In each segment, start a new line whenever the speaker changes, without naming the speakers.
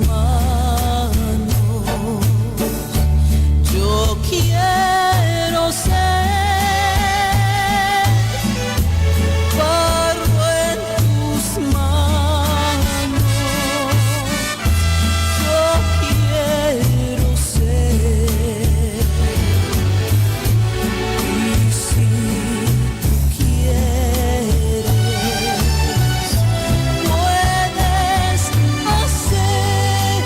manos. Yo quiero ser barro en tus manos. Yo quiero ser. Y si tú quieres, puedes hacer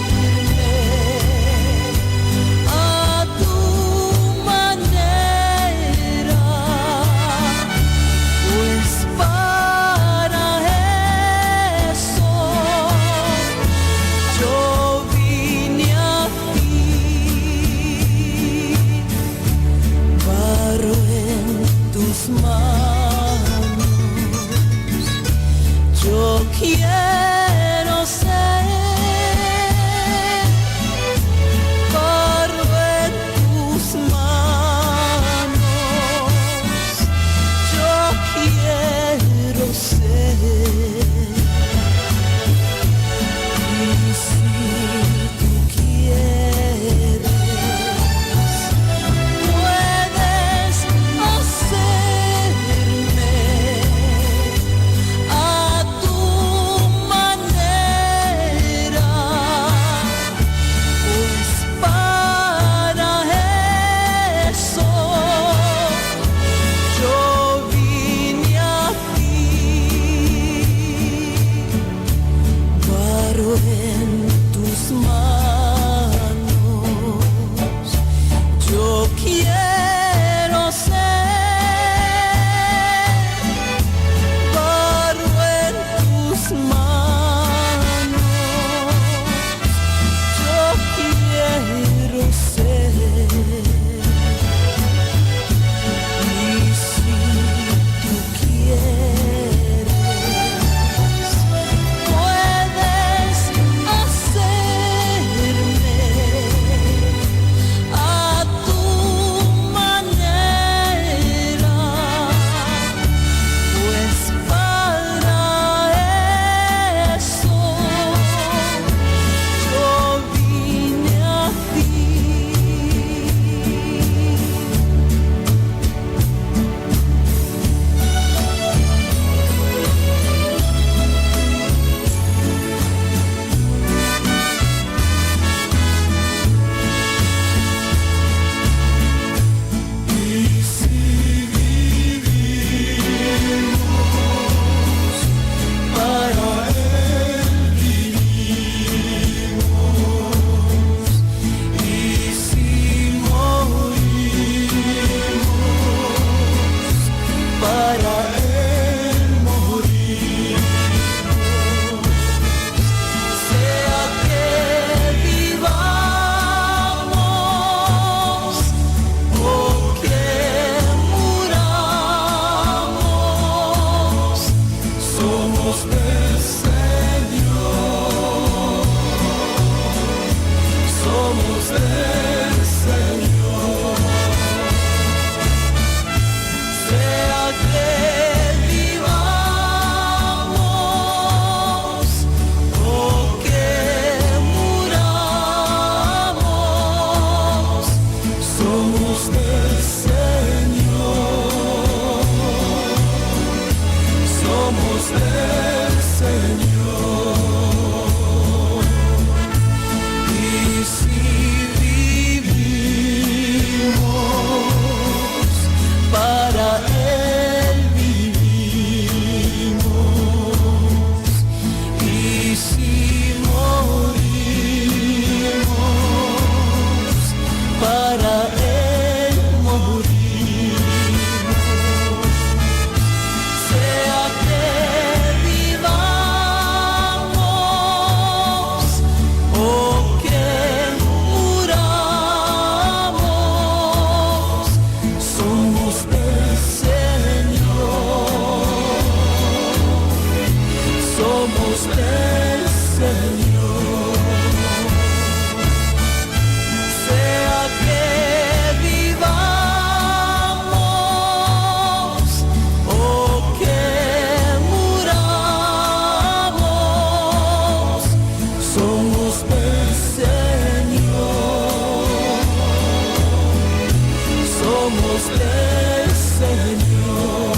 somos del Señor,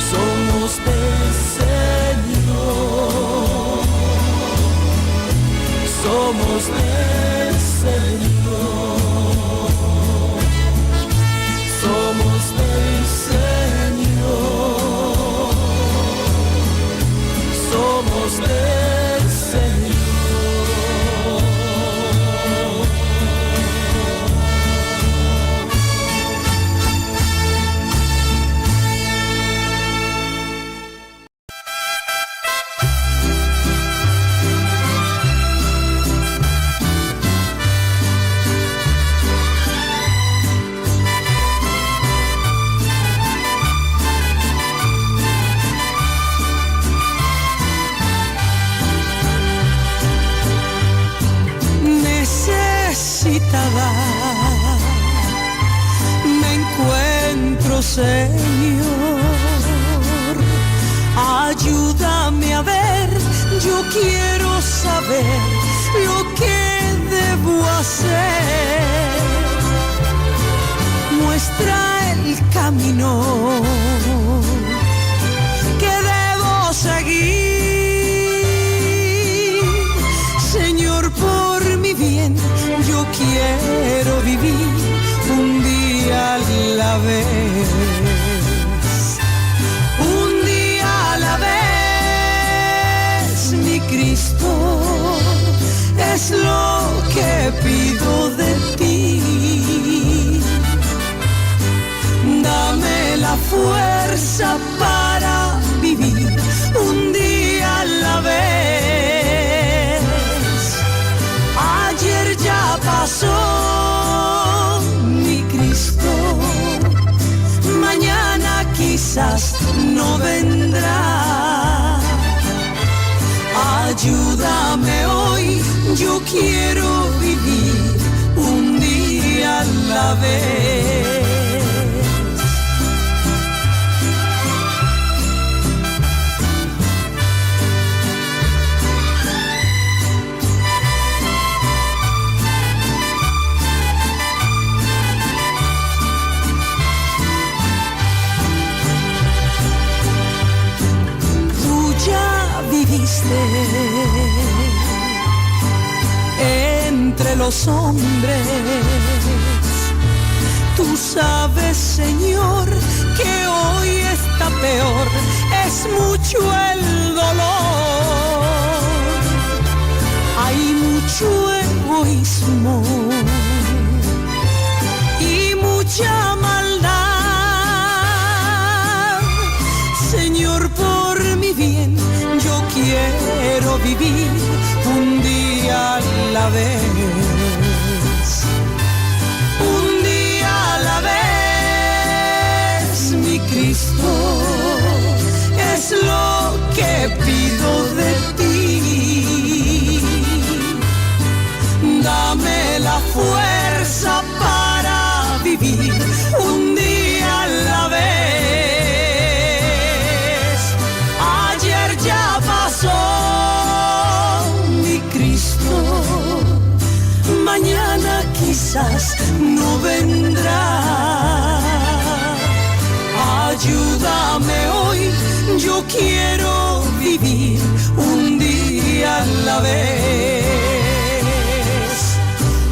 somos del Señor, somos del Señor, somos del Señor, somos del Señor. Me encuentro, Señor, ayúdame a ver, yo quiero saber lo que debo hacer. Muestra el camino que debo seguir, Señor, por mi bien. Yo quiero vivir un día a la vez, un día a la vez, mi Cristo, es lo que pido de ti. Dame la fuerza para vivir un día a la vez. Ayer ya pasó, mi Cristo, mañana quizás no vendrá. Ayúdame hoy, yo quiero vivir un día a la vez. Entre los hombres, tú sabes, Señor, que hoy está peor, es mucho el dolor, hay mucho egoísmo y mucha maldad. Señor, por mi bien, yo quiero vivir un día a la vez, un día a la vez, mi Cristo, es lo que pido de ti. Dame la fuerza para vivir un día a la vez. Ayer ya pasó, mañana quizás no vendrá. Ayúdame hoy, yo quiero vivir un día a la vez.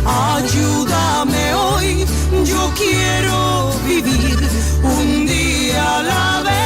Ayúdame hoy, yo quiero vivir un día a la vez.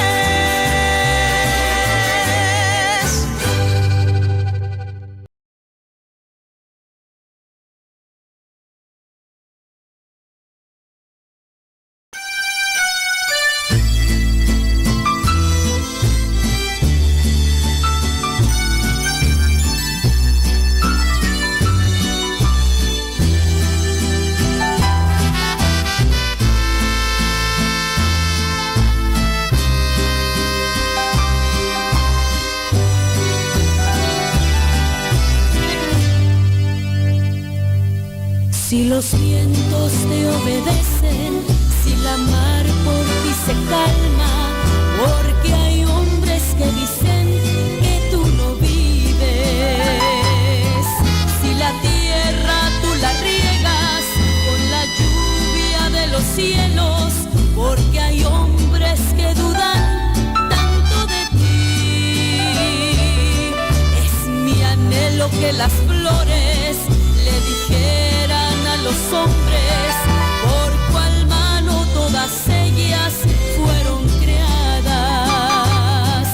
Si los vientos te obedecen, si la mar por ti se calma, porque hay hombres que dicen que tú no vives. Si la tierra tú la riegas con la lluvia cielos, porque hay hombres que dudan tanto de ti. Es mi anhelo que las flores le dijeran a los hombres por cuál mano todas ellas fueron creadas.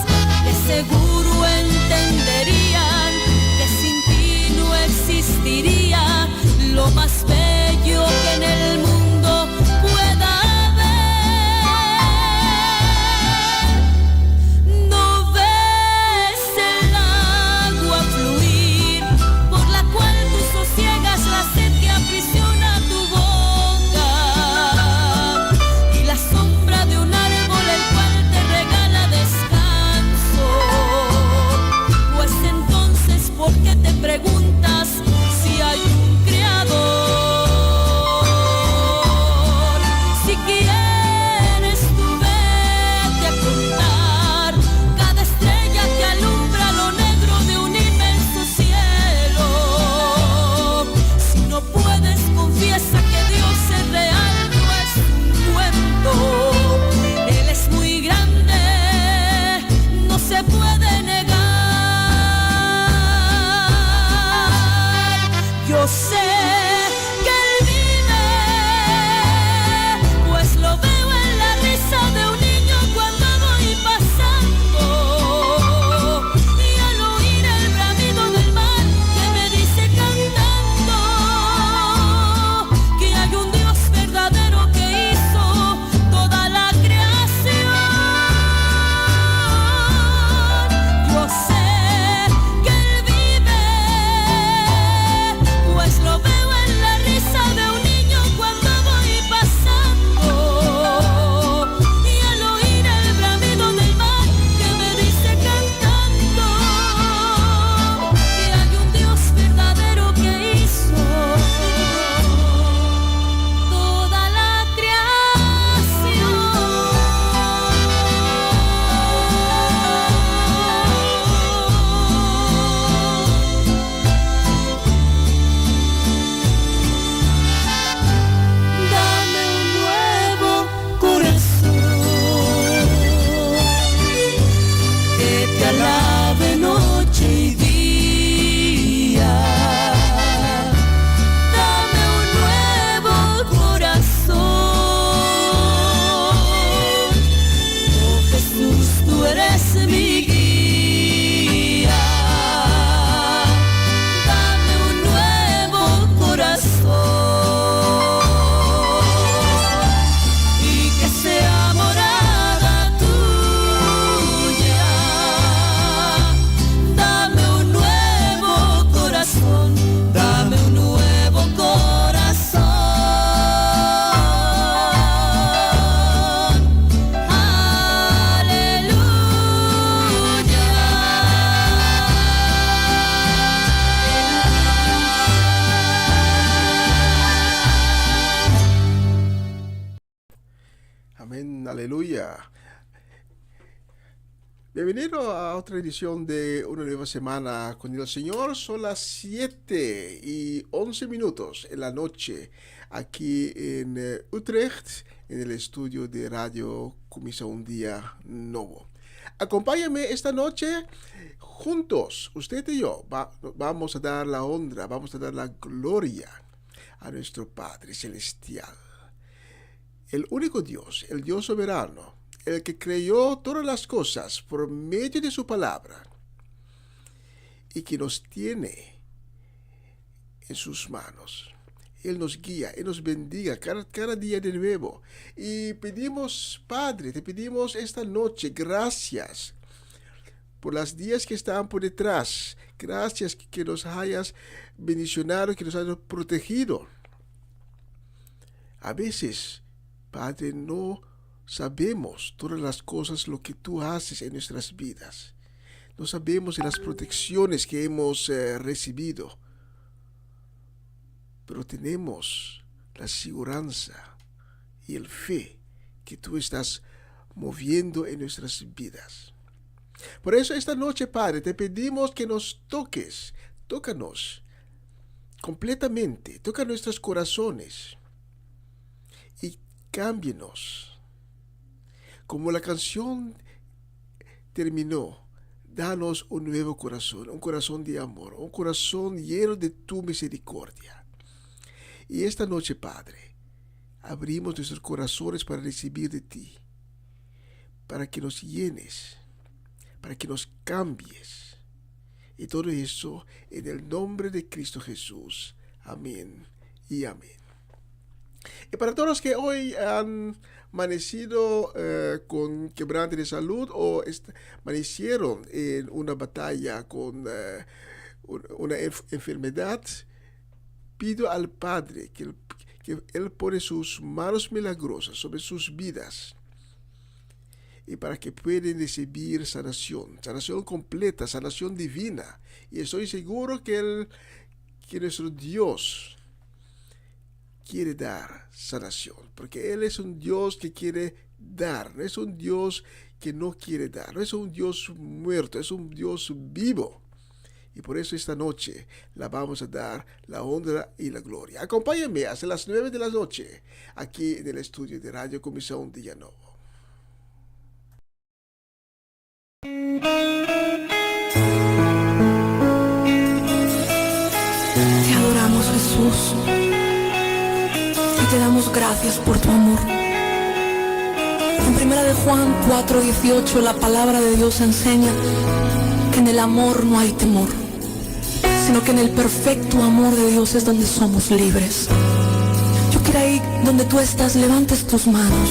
De seguro entenderían que sin ti no existiría lo más bello que en el mundo pueda haber. No ves el agua fluir por la cual tú sosiegas la sed que aprisiona tu boca, y la sombra de un árbol el cual te regala descanso. Pues entonces, ¿por qué te preguntas si hay un creador? Si quieres tú vete a contar cada estrella que alumbra lo negro de un inmenso cielo. Si no puedes, confiesa que Dios es real, no es un cuento. Él es muy grande, no se puede negar. Yo sé que Él vive, pues lo veo en la risa de un niño cuando voy pasando, y al oír el bramido del mar que me dice cantando que hay un Dios verdadero que hizo toda la creación. Yo sé que Él vive, pues lo veo en la risa de un niño cuando voy pasando, y al oír el bramido del mar que me dice cantando que hay un Dios verdadero que hizo toda la creación. Dame un nuevo corazón que te alabe noche y día. Dame un nuevo corazón. Oh Jesús, tú eres mi guía. Dame un nuevo corazón y que sea morada tuya. Dame un nuevo corazón, dame un nuevo corazón.
Amén, aleluya. Bienvenido a otra edición de una nueva semana con el Señor. Son las 7:11 en la noche aquí en Utrecht, en el estudio de Radio Comienza un Día Nuevo. Acompáñame esta noche juntos, usted y yo. Vamos a dar la honra, vamos a dar la gloria a nuestro Padre Celestial. El único Dios, el Dios soberano, el que creó todas las cosas por medio de su palabra y que nos tiene en sus manos. Él nos guía, Él nos bendiga cada día de nuevo. Y pedimos, Padre, te pedimos esta noche, gracias por los días que están por detrás. Gracias que nos hayas bendicionado, que nos hayas protegido. A veces, Padre, no sabemos todas las cosas, lo que tú haces en nuestras vidas. No sabemos de las protecciones que hemos recibido. Pero tenemos la seguridad y el fe que tú estás moviendo en nuestras vidas. Por eso esta noche, Padre, te pedimos que nos toques. Tócanos completamente. Toca nuestros corazones. Y cámbienos. Como la canción terminó, danos un nuevo corazón, un corazón de amor, un corazón lleno de tu misericordia. Y esta noche, Padre, abrimos nuestros corazones para recibir de ti, para que nos llenes, para que nos cambies. Y todo eso en el nombre de Cristo Jesús. Amén y amén. Y para todos los que hoy han amanecido con quebrante de salud o amanecieron en una batalla con una enfermedad, pido al Padre que Él pone sus manos milagrosas sobre sus vidas y para que puedan recibir sanación completa, sanación divina. Y estoy seguro que nuestro Dios quiere dar sanación, porque Él es un Dios que quiere dar, no es un Dios que no quiere dar, no es un Dios muerto, es un Dios vivo. Y por eso esta noche la vamos a dar la honra y la gloria. Acompáñenme hasta las 9 de la noche aquí en el estudio de Radio Comisión Un Día Nuevo.
Te adoramos, Jesús, y te damos gracias por tu amor. En 1 de Juan 4:18 la palabra de Dios enseña que en el amor no hay temor, sino que en el perfecto amor de Dios es donde somos libres. Yo quiero ahí donde tú estás, levantes tus manos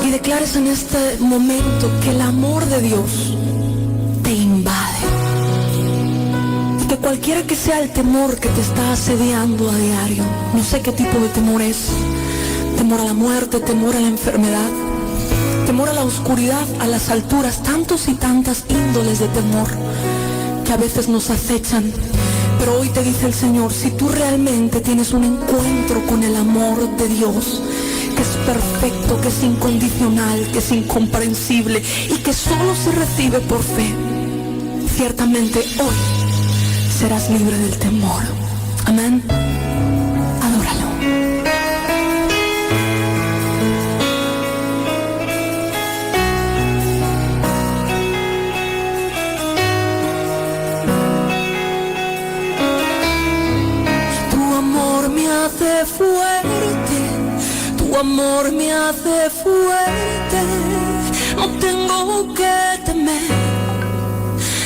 y declares en este momento que el amor de Dios te invade. Y que cualquiera que sea el temor que te está asediando a diario, no sé qué tipo de temor es, temor a la muerte, temor a la enfermedad, temor a la oscuridad, a las alturas, tantos y tantas índoles de temor que a veces nos acechan. Pero hoy te dice el Señor, si tú realmente tienes un encuentro con el amor de Dios, que es perfecto, que es incondicional, que es incomprensible y que solo se recibe por fe, ciertamente hoy serás libre del temor. Amén. Adóralo.
Hace fuerte, tu amor me hace fuerte, no tengo que temer,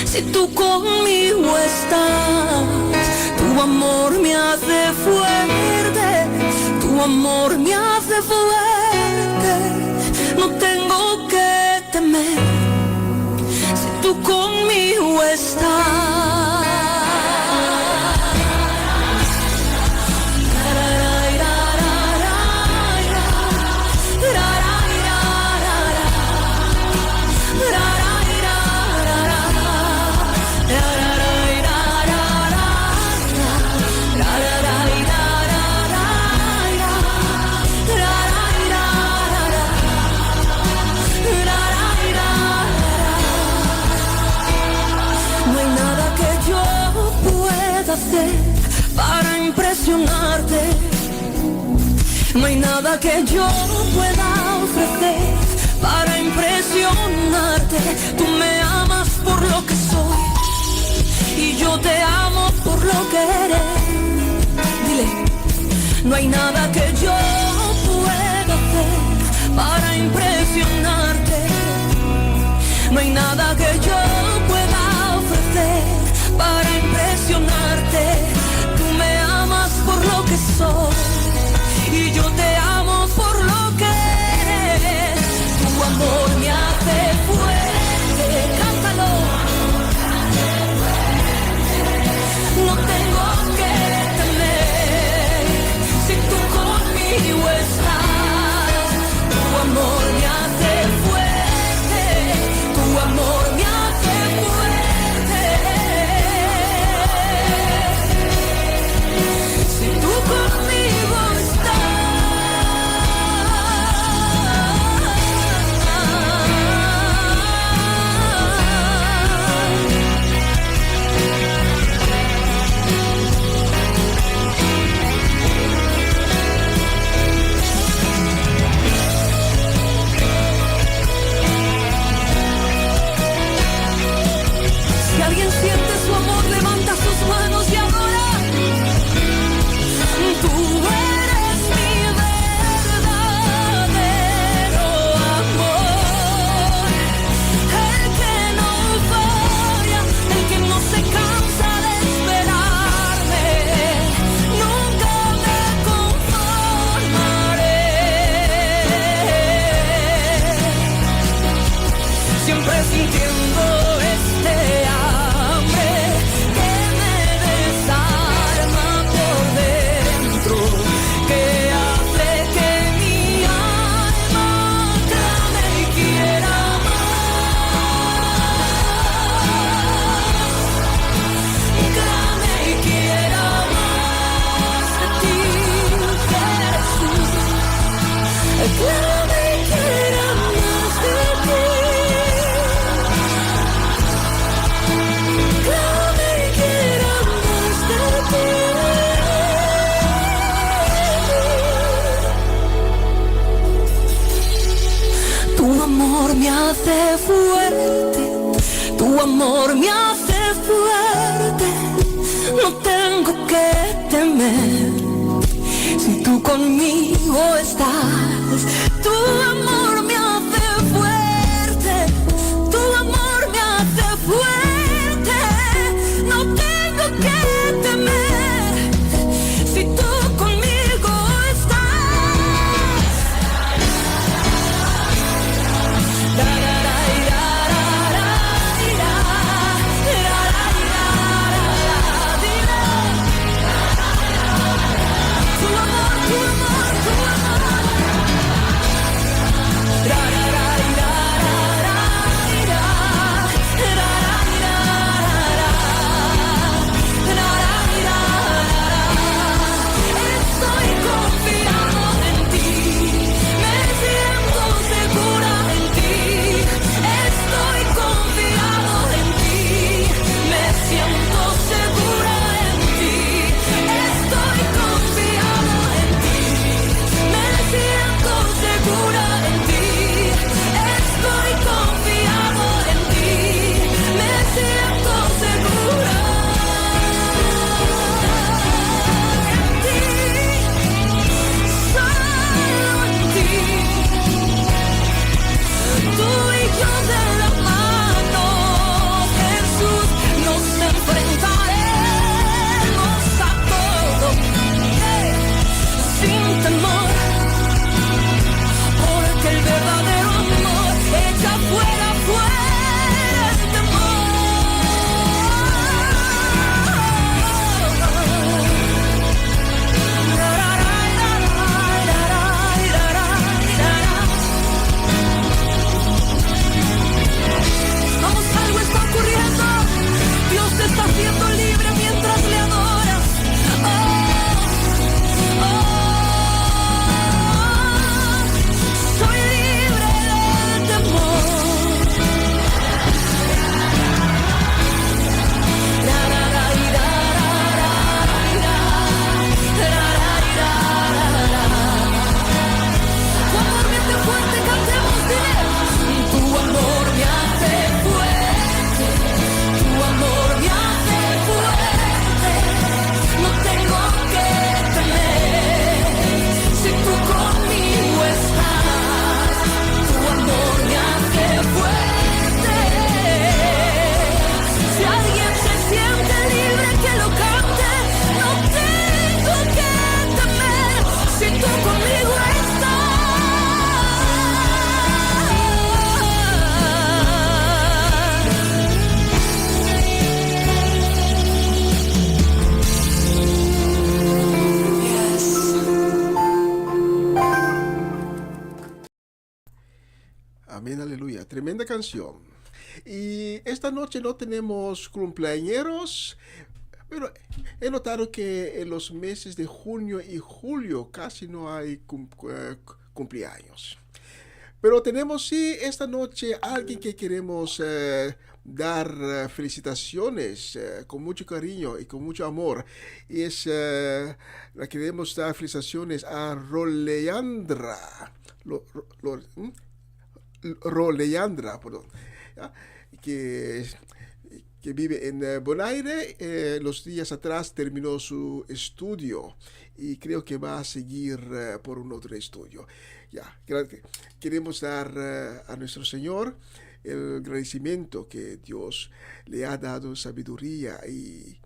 si tú conmigo estás, tu amor me hace fuerte, tu amor me hace fuerte, no tengo que temer, si tú conmigo estás. Para impresionarte, no hay nada que yo pueda ofrecer para impresionarte. Tú me amas por lo que soy y yo te amo por lo que eres. Dile, no hay nada que yo pueda hacer para impresionarte, no hay nada que yo pueda ofrecer para impresionarte. Tú me amas por lo que soy y yo te amo por lo que eres. Tu amor me hace fuerte, cántalo. No tengo que temer, si tú conmigo
sintiendo este hambre que me desarma por dentro, que hace que mi alma clame y quiera más, clame y quiera más de ti, Jesús, clame y quiera más de ti, clame y quiera más de ti. Tu amor me hace fuerte, tu amor me hace fuerte, no tengo que temer, si tú conmigo estás. Tu amor me hace fuerte, tu amor me hace fuerte, no tengo que temer, si tú conmigo estás. Tu amor, tu amor, tu estoy confiado en ti, me siento segura en ti, estoy confiado en ti, me siento segura en ti, estoy confiado en ti, me siento segura en ti, estoy confiado en ti, me siento segura en ti, solo en ti. Tú y yo de la mano, Jesús, nos enfrentaremos a todo, sin temor, porque el verdadero amor echa fuera, fuera el temor. Vamos, algo está ocurriendo. Dios te está haciendo libre mientras le adoras. Oh, soy libre del temor. Tu amor me hace fuerte, cantemos, dile. Tu amor me hace fuerte, tu amor me hace fuerte, no tengo que temer, si tú conmigo estás. Tu amor me hace fuerte, si alguien se siente libre que lo cante, no tengo que temer, si tú conmigo estás.
Amén, aleluya. Tremenda canción. Y esta noche no tenemos cumpleañeros, pero he notado que en los meses de junio y julio casi no hay cumpleaños. Pero tenemos sí esta noche alguien que queremos dar felicitaciones con mucho cariño y con mucho amor. Y la queremos dar felicitaciones a Roleandra. Roleandra, perdón, ¿ya? que vive en Bonaire. Los días atrás terminó su estudio y creo que va a seguir por un otro estudio. Ya, queremos dar a nuestro Señor el agradecimiento que Dios le ha dado sabiduría y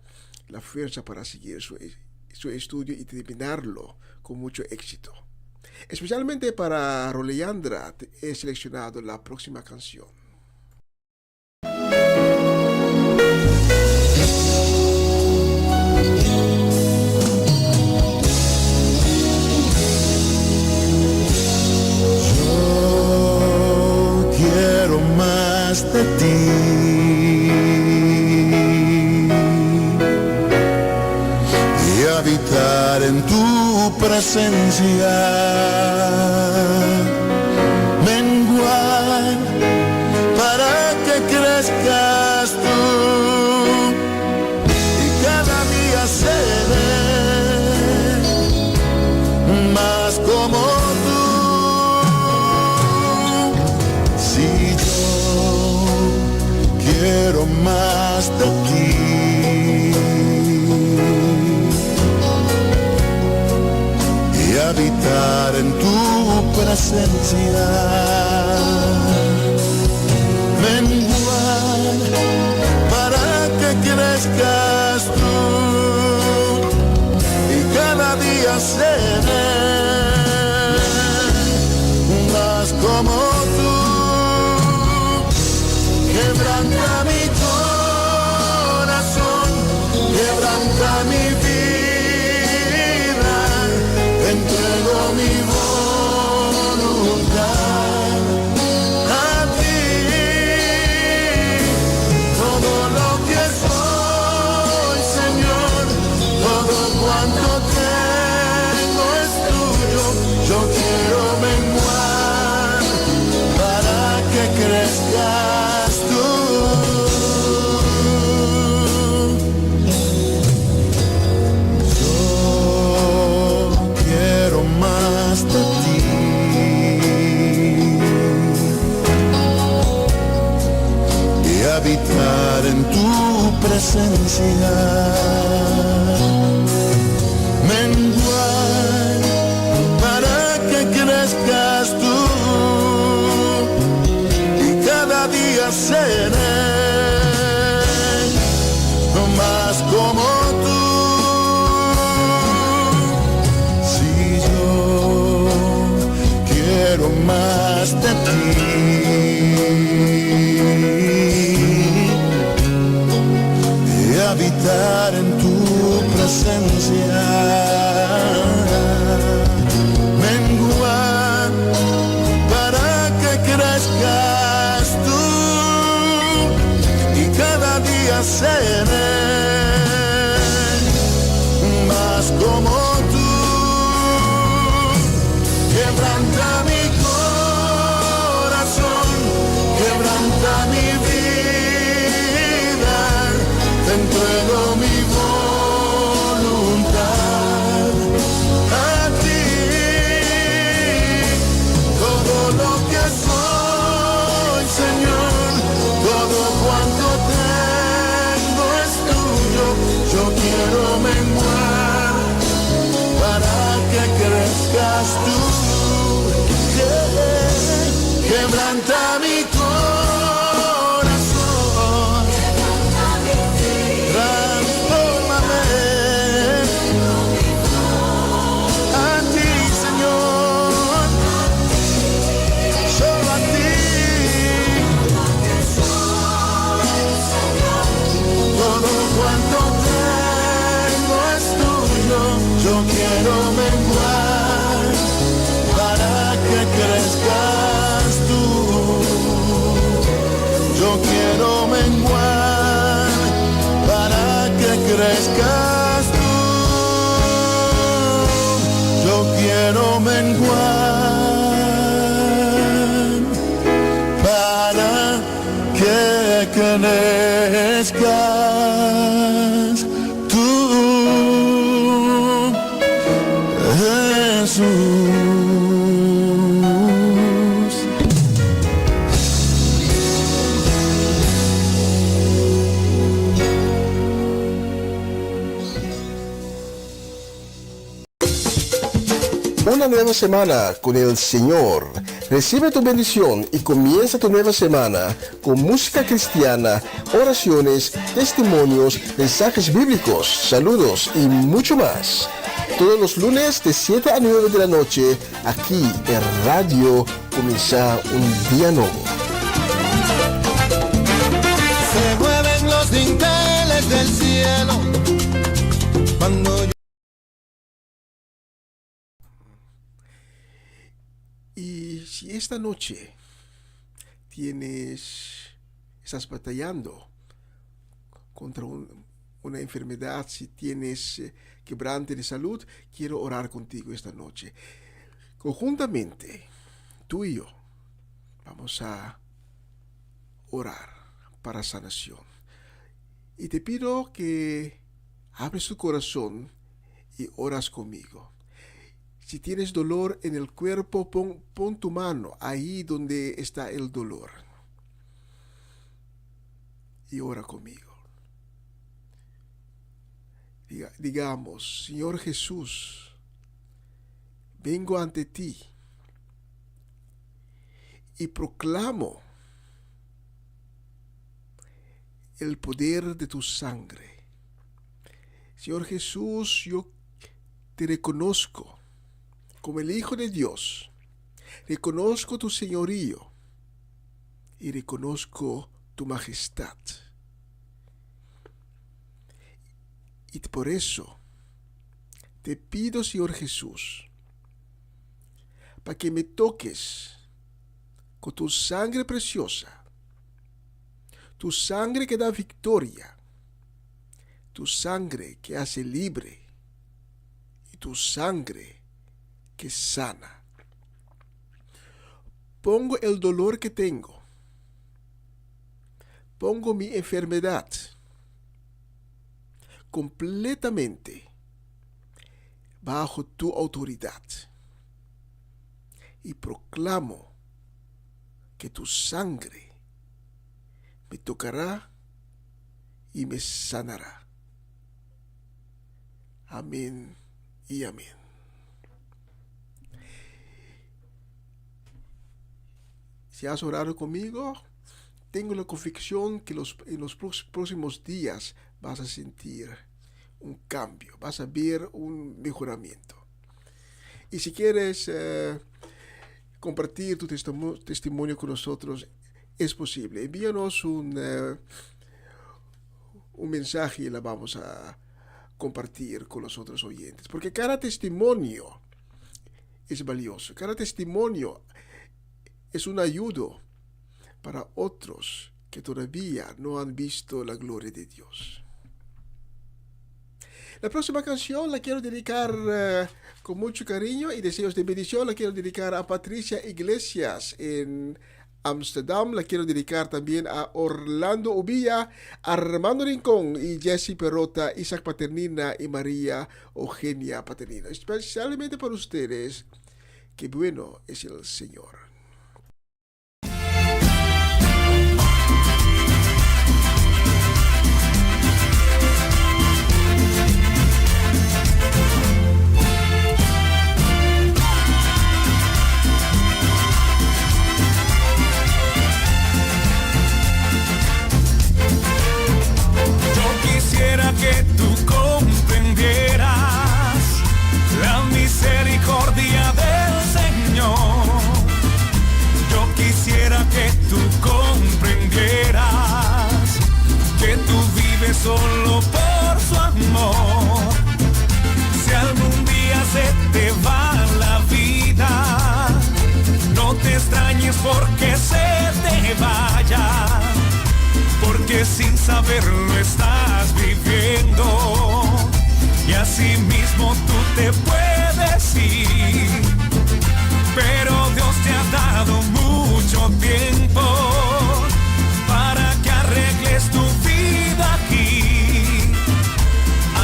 la fuerza para seguir su estudio y terminarlo con mucho éxito. Especialmente para Roleandra he seleccionado la próxima canción.
presencia. Menguar para que crezcas tú y cada día seré más como tú. Si yo quiero más de ti, habitar en tu presencia, menguar para que crezcas tú y cada día seré más como tú. Quebranta mi corazón, quebranta mi vida, entrego mi voluntad a ti. Todo lo que soy, Señor, todo cuanto tengo es tuyo. Yo quiero menguar para que crezcas tú. Más de ti y habitar en tu presencia, menguar para que crezcas tú y cada día seré más como tú. Quiero más de ti y habitar en tu presencia, menguar para que crezcas tú y cada día seré más como tú. Quebranta mi corazón, quebranta mi vida, te entrego mi voluntad a ti. Todo lo que soy, Señor, todo cuanto tengo es tuyo. Yo quiero menguar para que crezcas tú. Quebranta mi corazón, transfórmame a ti, Señor, solo a ti. Todo cuanto tengo es tuyo. Yo quiero menguar para que crezcas tú. Yo quiero menguar para que crezcas tú. Yo quiero menguar para que crezcas tú, Jesús.
Una nueva semana con el Señor. Recibe tu bendición y comienza tu nueva semana con música cristiana, oraciones, testimonios, mensajes bíblicos, saludos y mucho más. Todos los lunes de 7 a 9 de la noche, aquí en Radio Comienza un Día Nuevo.
Se mueven los dinteles del cielo cuando yo...
Y si esta noche estás batallando contra una enfermedad, si tienes quebrante de salud, quiero orar contigo esta noche. Conjuntamente, tú y yo vamos a orar para sanación. Y te pido que abres tu corazón y oras conmigo. Si tienes dolor en el cuerpo, pon tu mano ahí donde está el dolor. Y ora conmigo. Digamos, Señor Jesús, vengo ante ti y proclamo el poder de tu sangre. Señor Jesús, yo te reconozco como el Hijo de Dios. Reconozco tu señorío y reconozco tu majestad. Y por eso te pido, Señor Jesús, para que me toques con tu sangre preciosa, tu sangre que da victoria, tu sangre que hace libre y tu sangre que sana. Pongo el dolor que tengo, pongo mi enfermedad completamente bajo tu autoridad y proclamo que tu sangre me tocará y me sanará. Amén y amén. Si has orado conmigo, tengo la convicción que en los próximos días vas a sentir un cambio, vas a ver un mejoramiento. Y si quieres compartir tu testimonio con nosotros, es posible. Envíanos un mensaje y la vamos a compartir con los otros oyentes. Porque cada testimonio es valioso. Cada testimonio es un ayudo para otros que todavía no han visto la gloria de Dios. La próxima canción la quiero dedicar con mucho cariño y deseos de bendición. La quiero dedicar a Patricia Iglesias en Amsterdam. La quiero dedicar también a Orlando Ubilla, Armando Rincón y Jesse Perrota, Isaac Paternina y María Eugenia Paternina. Especialmente para ustedes, que bueno es el Señor.
Quisiera que tú comprendieras la misericordia del Señor. Yo quisiera que tú comprendieras que tú vives solo por su amor. Si algún día se te va la vida, no te extrañes porque se te vaya, porque sin saberlo estás viviendo y así mismo tú te puedes ir. Pero Dios te ha dado mucho tiempo para que arregles tu vida aquí,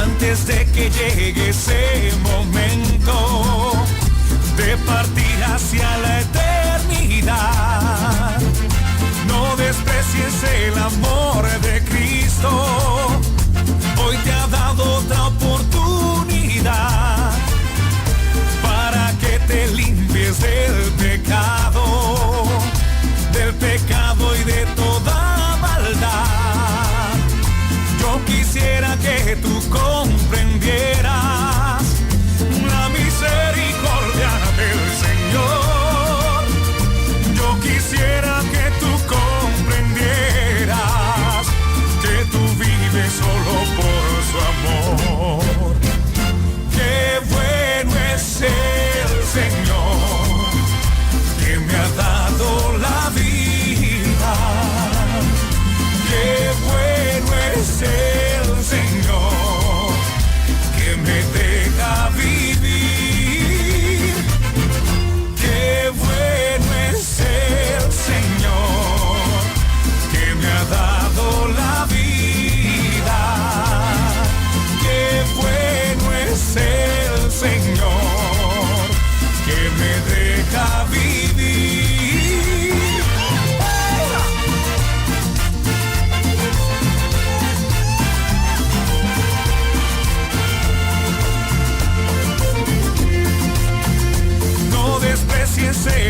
antes de que llegue ese momento de partir hacia la eternidad. No desprecies el amor de Cristo. Hoy te ha dado otra oportunidad para que te limpies del pecado y de toda maldad. Yo quisiera que tú comprendieras la misericordia del Señor. Yo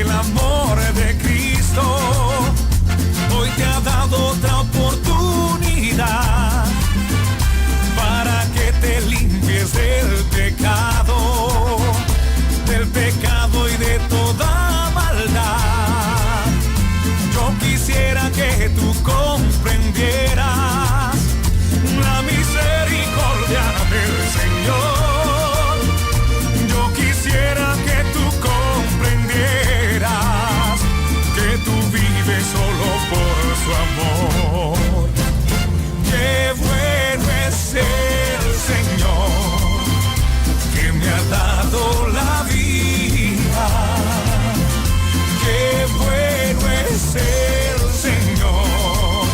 el amor de Cristo. Hoy te ha dado otra oportunidad para que te limpies del pecado y de toda maldad. Yo quisiera que tú comprendieras la misericordia del Señor. Yo quisiera que tú comprendieras que tú vives solo por su amor. Qué bueno es el Señor que me ha dado la vida. Qué bueno es el Señor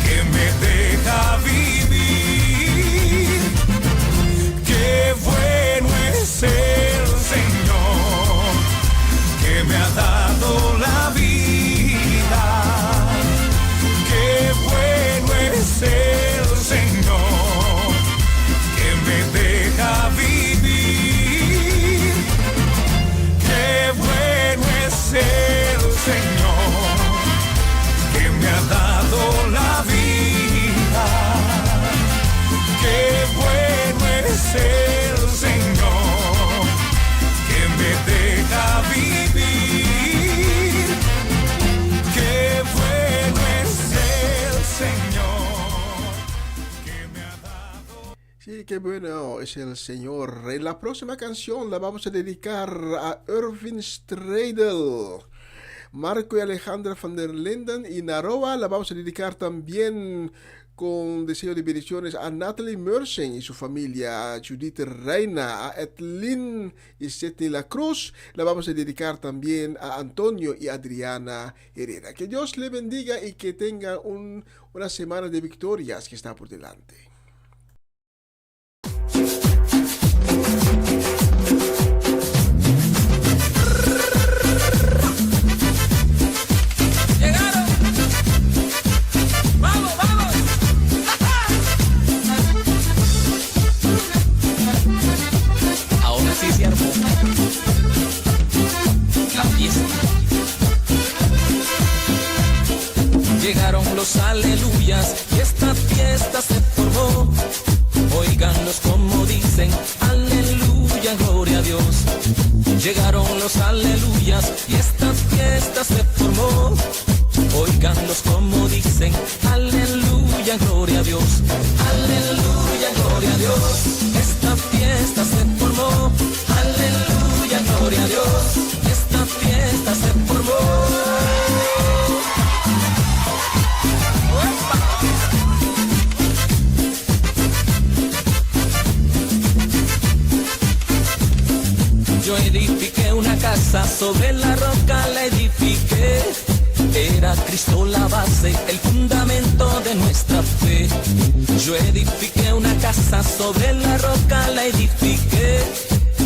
que me deja vivir. Qué bueno es el Señor que me ha dado la vida. Qué bueno es el Señor que me deja vivir. Qué bueno es el Señor que me ha dado la vida. Qué bueno es el Señor que me deja vivir. Qué bueno es el Señor que me ha dado.
Sí, qué bueno es el Señor. En la próxima canción la vamos a dedicar a Irving Stradel. Marco y Alejandra van der Linden y Naroa la vamos a dedicar también con deseo de bendiciones a Natalie Mersing y su familia, a Judith Reina, a Etlin y Setni La Cruz. La vamos a dedicar también a Antonio y Adriana Herrera. Que Dios le bendiga y que tenga una semana de victorias que está por delante.
Llegaron los aleluyas y esta fiesta se formó. Óiganlos como dicen, aleluya, gloria a Dios. Llegaron los aleluyas y esta fiesta se formó. Óiganlos como dicen, aleluya, gloria a Dios. Aleluya, gloria a Dios. Esta fiesta se formó. Aleluya, gloria a Dios. Esta fiesta se formó. Yo edifiqué una casa, sobre la roca la edifiqué. Era Cristo la base, el fundamento de nuestra fe. Yo edifiqué una casa, sobre la roca la edifiqué.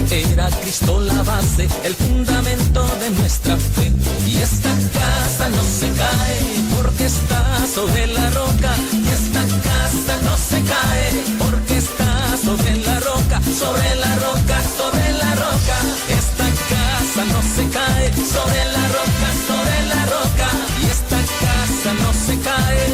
Era Cristo la base, el fundamento de nuestra fe. Y esta casa no se cae, porque está sobre la roca. Y esta casa no se cae, porque está sobre la roca, sobre la roca, sobre la roca. Esta casa no se cae, sobre la roca, sobre la roca. Y esta casa no se cae.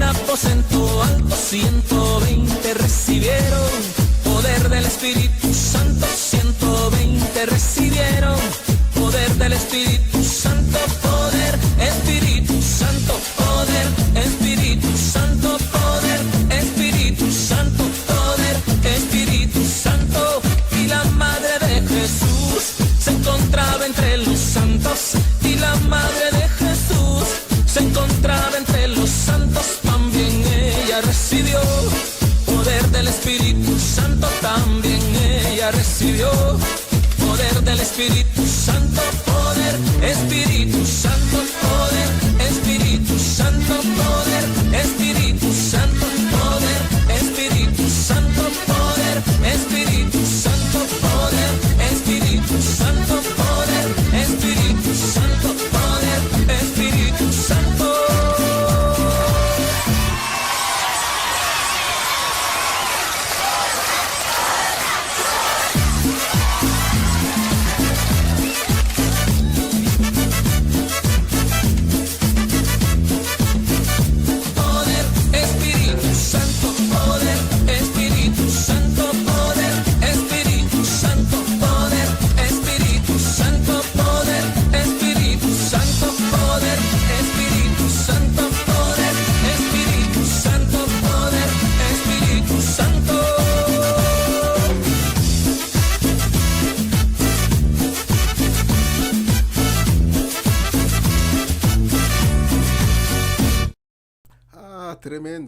Aposento alto, 120 recibieron poder del Espíritu Santo. 120 recibieron poder del Espíritu Santo. Poder, Espíritu Santo, poder, Espíritu Santo, poder, Espíritu Santo, poder, Espíritu Santo. Y la madre de Jesús se encontraba entre los santos. Y la madre de Jesús se encontraba entre los santos. También ella recibió Espíritu Santo también ella recibió. Poder del Espíritu Santo, poder, Espíritu Santo, poder, Espíritu Santo, poder, Espíritu Santo, poder, Espíritu Santo, poder, Espíritu Santo, poder, Espíritu Santo, poder, Espíritu Santo, poder, Espíritu Santo.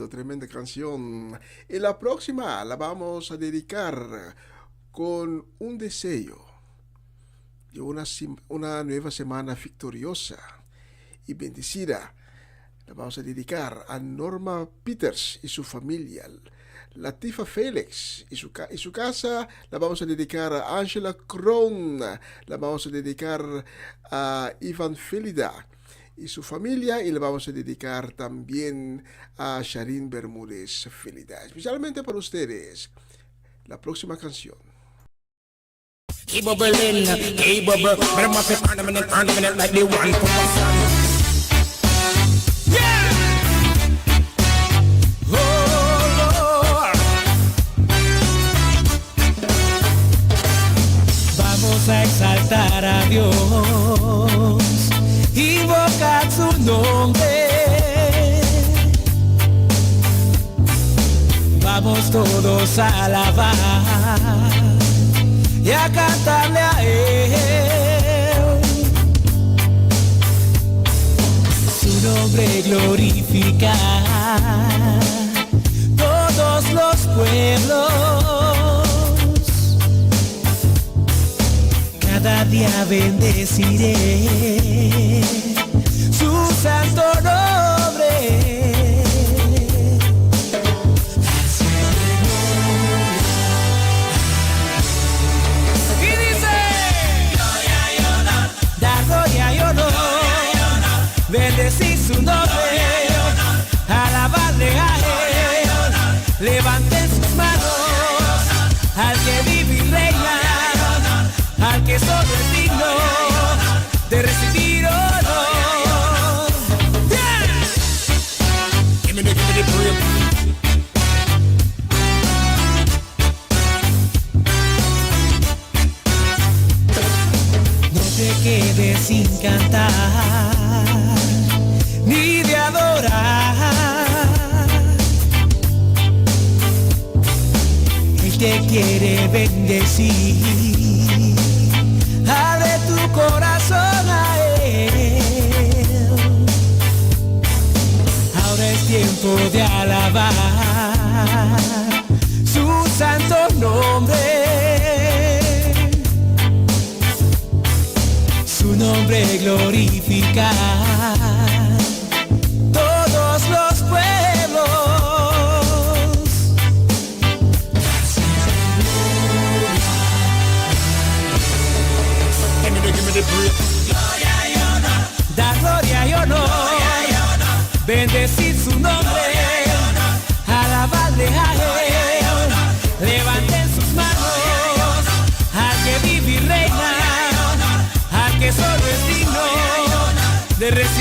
Tremenda canción. Y la próxima la vamos a dedicar con un deseo de una nueva semana victoriosa y bendecida. La vamos a dedicar a Norma Peters y su familia, Latifa Félix y su casa. La vamos a dedicar a Angela Krohn. La vamos a dedicar a Ivan Felida y su familia, y le vamos a dedicar también a Sharin Bermúdez Felida, especialmente para ustedes. La próxima canción.
Keep up Berlin, keep up Berlin, but I'm up in ornament like the one for my son. Yeah! Oh, Lord. Vamos a exaltar a Dios, invocar su nombre. Vamos todos a alabar y a cantarle a Él. Su nombre glorificar todos los pueblos. Cada día bendeciré su santo nombre. Y dice: gloria y honor, da gloria y honor, bendecir su nombre, alabarle a Él. Levanten sus manos al que vive y reina, al que solo es digno de recibir honor. Yeah. Give me the praise. No te quedes sin cantar ni de adorar. Él te quiere bendecir. Abre tu corazón a Él. Ahora es tiempo de alabar su santo nombre. Su nombre glorificar todos los pueblos. Gloria y honor, da gloria y honor, bendecir su nombre, alabarle a Él. Levanten sus manos al que vive y reina, al que solo es digno de recibir.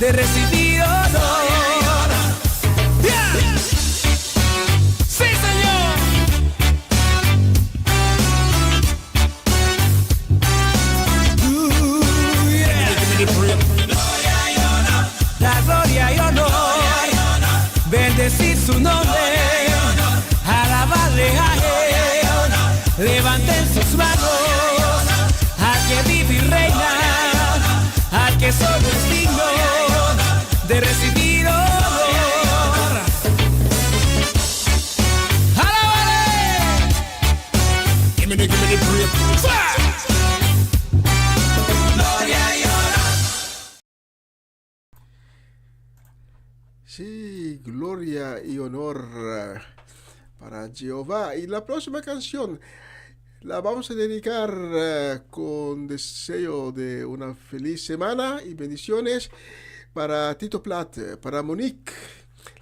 de recibir honor. Yeah. Sí, señor. Yeah. La gloria y honor, bendecir su nombre, alabarle a él, levanten sus manos, al que vive y reina, al que solo es digno de recibir honor. ¡Alábale! Give me the praise. Gloria y honor.
Sí, gloria y honor para Jehová. Y la próxima canción la vamos a dedicar con deseo de una feliz semana y bendiciones para Tito Platt, para Monique.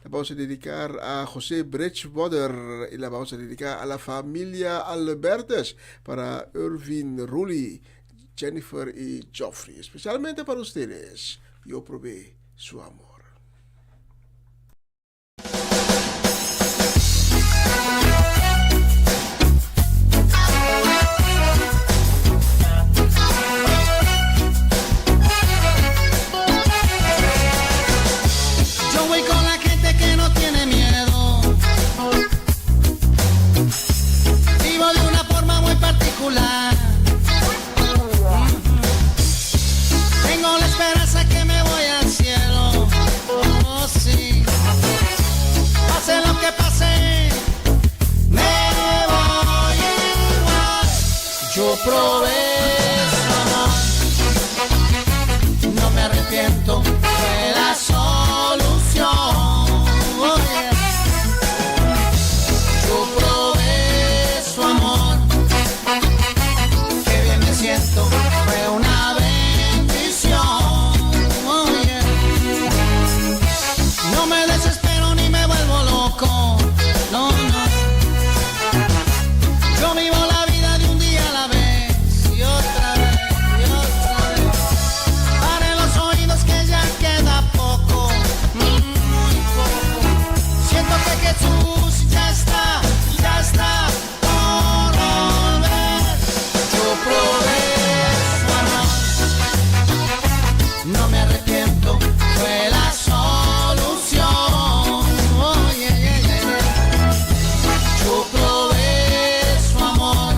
La vamos a dedicar a José Brechboder y la vamos a dedicar a la familia Albertes, para Irvin, Rulli, Jennifer y Geoffrey. Especialmente para ustedes, yo probé su amor.
Tengo la esperanza que me voy al cielo. Oh, sí. Pase lo que pase, me voy igual. Yo probé su amor, no me arrepiento, fue la solución. Oh, yeah. Yo probé su amor, fue una bendición. Oh, yeah. No me desespero ni me vuelvo loco. No, no. Yo vivo la vida de un día a la vez. Y otra vez, y otra vez. Pare los oídos que ya queda poco. Muy poco. Siento que Jesús ya está por volver. Yo probé, no me arrepiento, fue la solución. Oh, yeah, yeah, yeah, yeah. Yo probé su amor,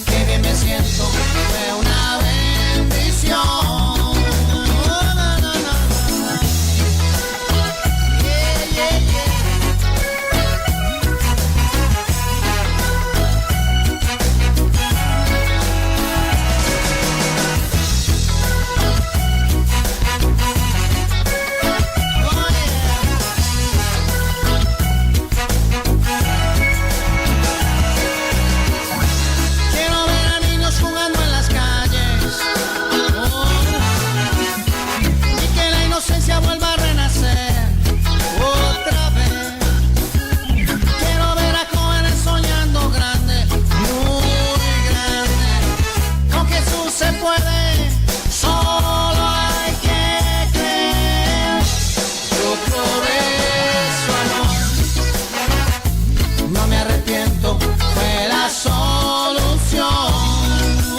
qué bien me siento, fue una bendición. Oh, no, no, no, no. Yeah, yeah, yeah. Quiero ver a niños jugando en las calles, y que la inocencia vuelva a renacer otra vez. Quiero ver a jóvenes soñando grande, muy grande. Con Jesús se puede, solo hay que creer. Yo probé su amor, no me arrepiento, fue la solución.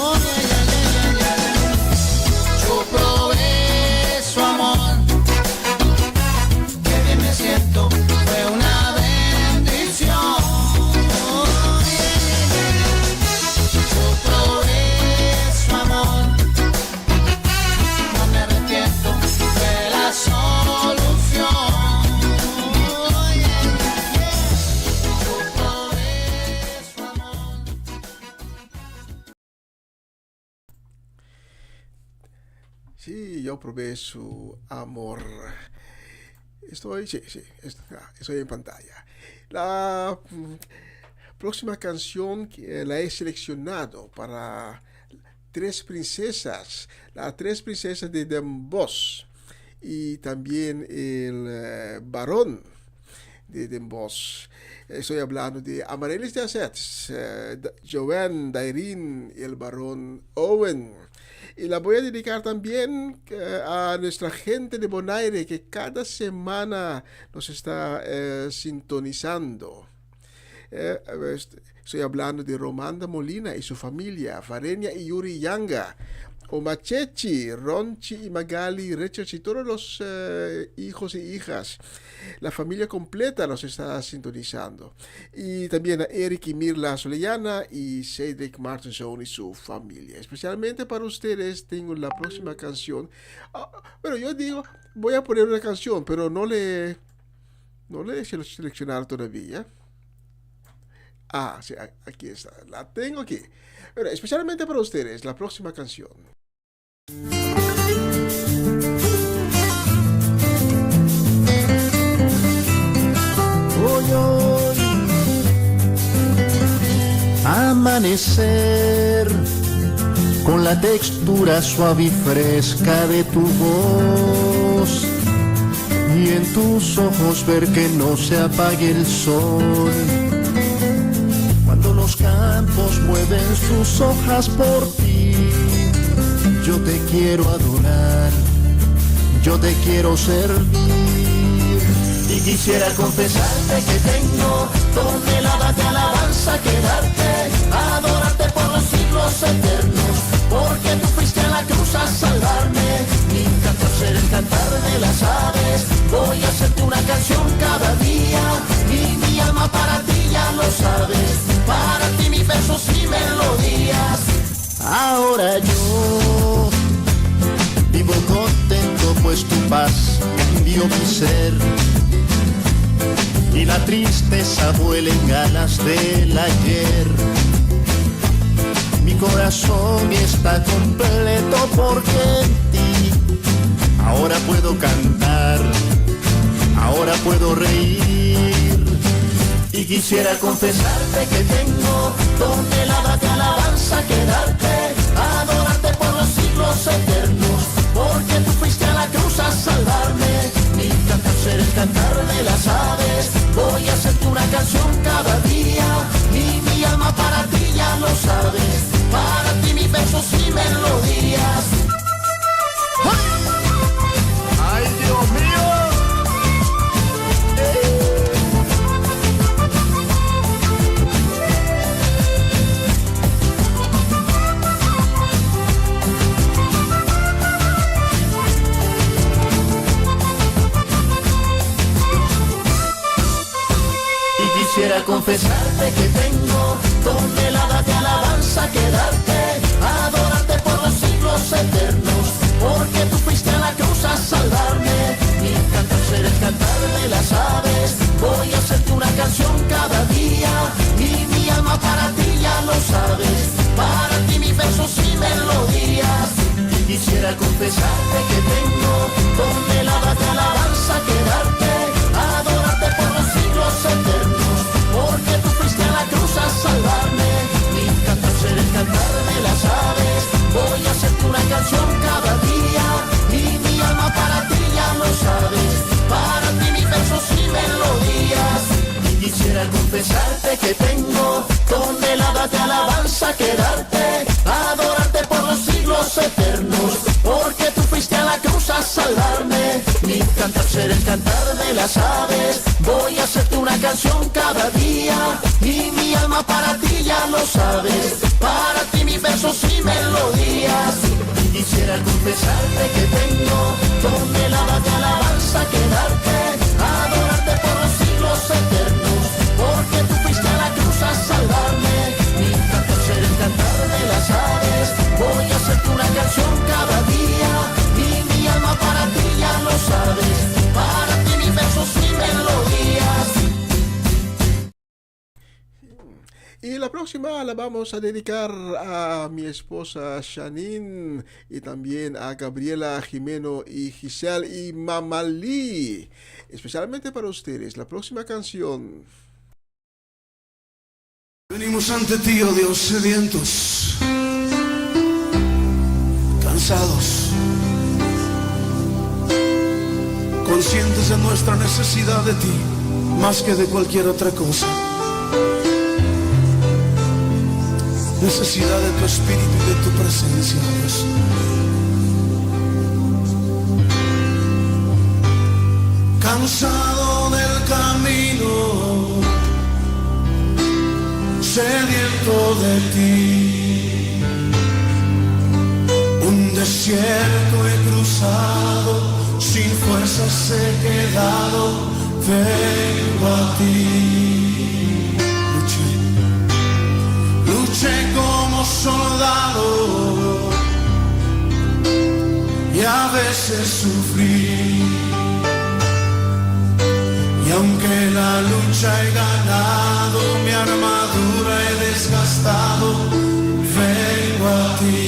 Oh, yeah, yeah, yeah, yeah, yeah. Yo probé su amor, qué bien me siento, fue una bendición. Oh, yeah, yeah, yeah. Yo probé su amor, no me arrepiento, fue la solución. Oh, yeah, yeah, yeah. Yo probé su amor.
Sí, yo probé su amor. Estoy en pantalla. La próxima canción que la he seleccionado para tres princesas, las tres princesas de Den Bosch y también el varón de Den Bosch. Estoy hablando de Amaryllis de Assets, Joanne, Dairin y el Barón Owen. Y la voy a dedicar también a nuestra gente de Bonaire que cada semana nos está sintonizando. Estoy hablando de Romanda Molina y su familia, Farenia y Yuri Yanga, Omachechi, Ronchi y Magali, Richard y todos los hijos y hijas. La familia completa nos está sintonizando. Y también a Eric y Mirla Soleyana y Cedric Martinson y su familia. Especialmente para ustedes tengo la próxima canción. Bueno, yo digo, voy a poner una canción, pero no le he seleccionado todavía. Sí, aquí está. La tengo aquí. Bueno, especialmente para ustedes, la próxima canción.
Hoy, amanecer con la textura suave y fresca de tu voz y en tus ojos ver que no se apague el sol. Cuando los campos mueven sus hojas por ti, yo te quiero adorar, yo te quiero servir. Y quisiera confesarte que tengo toneladas de alabanza que darte, adorarte por los siglos eternos, porque tú fuiste a la cruz a salvarme. Mi canto será el cantar de las aves, voy a hacerte una canción cada día, y mi alma para ti ya lo sabes, para ti mis versos y melodías. Ahora yo vivo contento pues tu paz cambió mi ser, y la tristeza vuela en galas del ayer. Mi corazón está completo porque en ti ahora puedo cantar, ahora puedo reír. Y quisiera confesarte que tengo toneladas de alabanza que darte, adorarte por los siglos eternos, porque tú fuiste a la cruz a salvarme. Mi cantar será el cantar de las aves, voy a hacerte una canción cada día, y mi alma para ti ya lo sabes, para ti mis versos y melodías. ¡Ay, Dios mío! Quisiera confesarte que tengo toneladas de alabanza que darte, adorarte por los siglos eternos, porque tú fuiste a la cruz a salvarme. Mi cantar será el cantar de las aves, voy a hacerte una canción cada día, y mi alma para ti ya lo sabes, para ti mis versos y melodías. Y quisiera confesarte que tengo toneladas de alabanza que darte, adorarte por los siglos eternos, porque tú fuiste a la cruz a salvarme. Mi cantar será el cantar de las aves, voy a hacerte una canción cada día, y mi alma para ti ya lo sabes, para ti mis versos y melodías. Y quisiera confesarte que tengo toneladas de alabanza que darte, adorarte por los siglos eternos, porque tú fuiste a la cruz a salvarme. Mi cantar será el cantar de las aves, voy a hacerte una canción cada día, y mi alma para ti ya lo sabes, para ti mis versos y melodías. Y quisiera confesarte que tengo toneladas de alabanza que darte, adorarte por los siglos eternos, porque tú fuiste a la cruz a salvarme. Mi cantar será el cantar de las aves, voy a hacerte una canción cada día, y mi alma para ti ya lo sabes, para ti mis versos y melodías.
Y la próxima la vamos a dedicar a mi esposa Janine, y también a Gabriela, Jimeno y Giselle y Mamalí. Especialmente para ustedes, la próxima canción.
Venimos ante ti, oh Dios, sedientos, cansados, conscientes de nuestra necesidad de ti.
más que de cualquier otra cosa. Necesidad de tu espíritu y de tu presencia, Dios. Cansado del camino, sediento de ti, un desierto he cruzado, sin fuerzas he quedado, vengo a ti. Luché como soldado y a veces sufrí. Y aunque la lucha he ganado, mi armadura he desgastado, vengo a ti.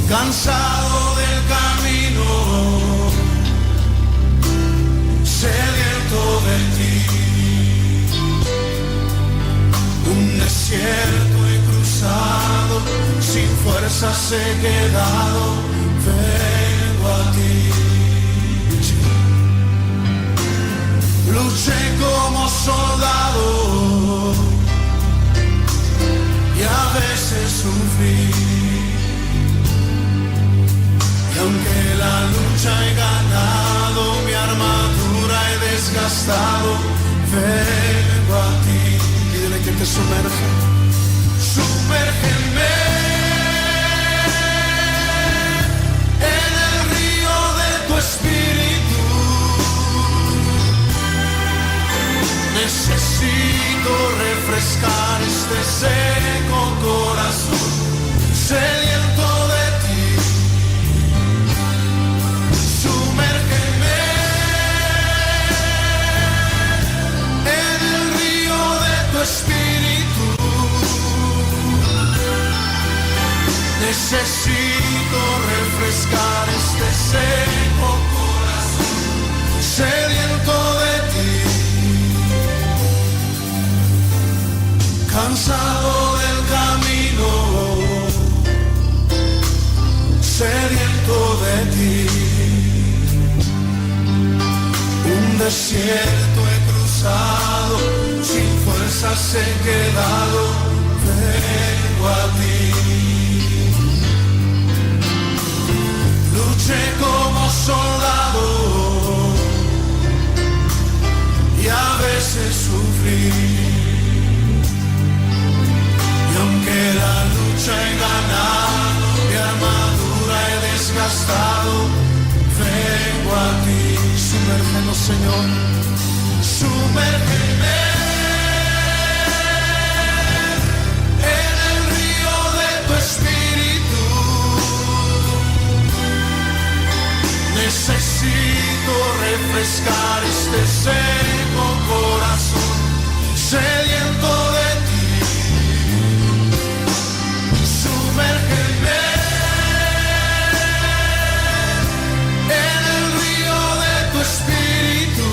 Cansado del camino, sediento de ti, un desierto he cruzado, sin fuerzas he quedado, vengo a ti. Luché como soldado y a veces sufrí. Y aunque la lucha he ganado, mi armadura he desgastado, vengo a ti. Pídele que te sumerja. Sumérgeme en el río de tu espíritu. Necesito refrescar este seco corazón, sediento de ti. Sumérgeme en el río de tu espíritu. Necesito refrescar este seco corazón, sediento de ti. Cansado del camino, sediento de ti, un desierto he cruzado, sin fuerzas he quedado, vengo a ti. Luché como soldado y a veces sufrí. Aunque la lucha he ganado, mi armadura he desgastado, vengo a ti. Sumérgenos, Señor, sumérgeme en el río de tu espíritu. Necesito refrescar este seco corazón, sediento de ti. Sumérgeme en el río de tu espíritu.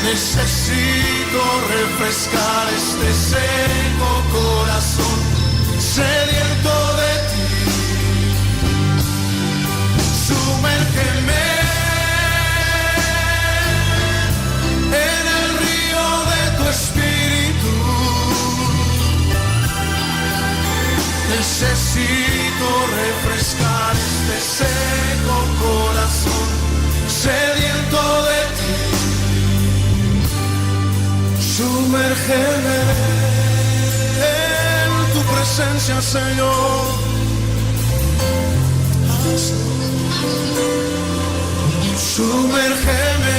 Necesito refrescar este seco corazón, sediento de ti. Sumérgeme en el río de tu espíritu. Necesito refrescar este seco corazón, sediento de ti. Sumérgeme en tu presencia, Señor. Sumérgeme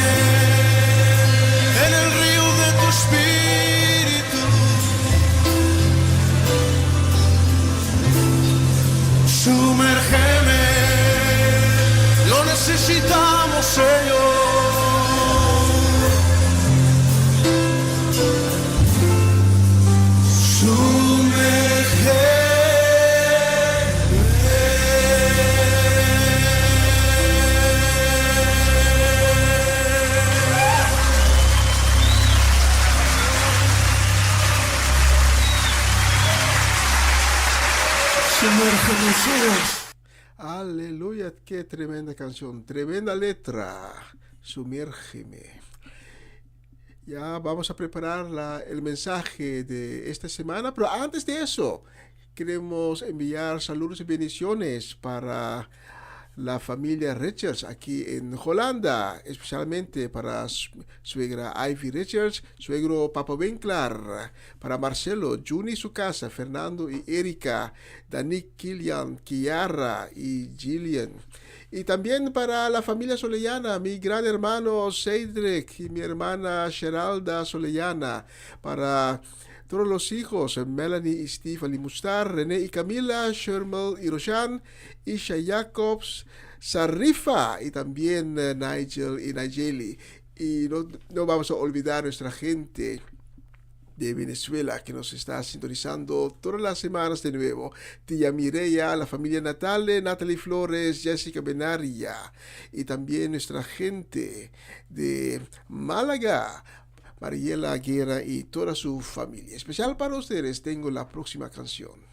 en el río de tu espíritu. Sumérgeme, lo necesitamos, Señor.
Aleluya, qué tremenda canción, tremenda letra. Sumérgeme. Ya vamos a preparar el mensaje de esta semana, pero antes de eso, queremos enviar saludos y bendiciones para la familia Richards aquí en Holanda, especialmente para suegra Ivy Richards, suegro Papa Winkler, para Marcelo, Juni su casa, Fernando y Erika, Danik, Kilian, Kiara y Gillian. Y también para la familia Solellana, mi gran hermano Cedric y mi hermana Geralda Solellana, para todos los hijos, Melanie y Steve Alimustar, René y Camila, Shermel y Roshan, Isha Jacobs, Sarifa y también Nigel y Nigeli. Y no vamos a olvidar nuestra gente de Venezuela que nos está sintonizando todas las semanas de nuevo. Tía Mireya, la familia Natale, Natalie Flores, Jessica Benaria y también nuestra gente de Málaga, Mariela Guerra y toda su familia. Especial para ustedes tengo la próxima canción.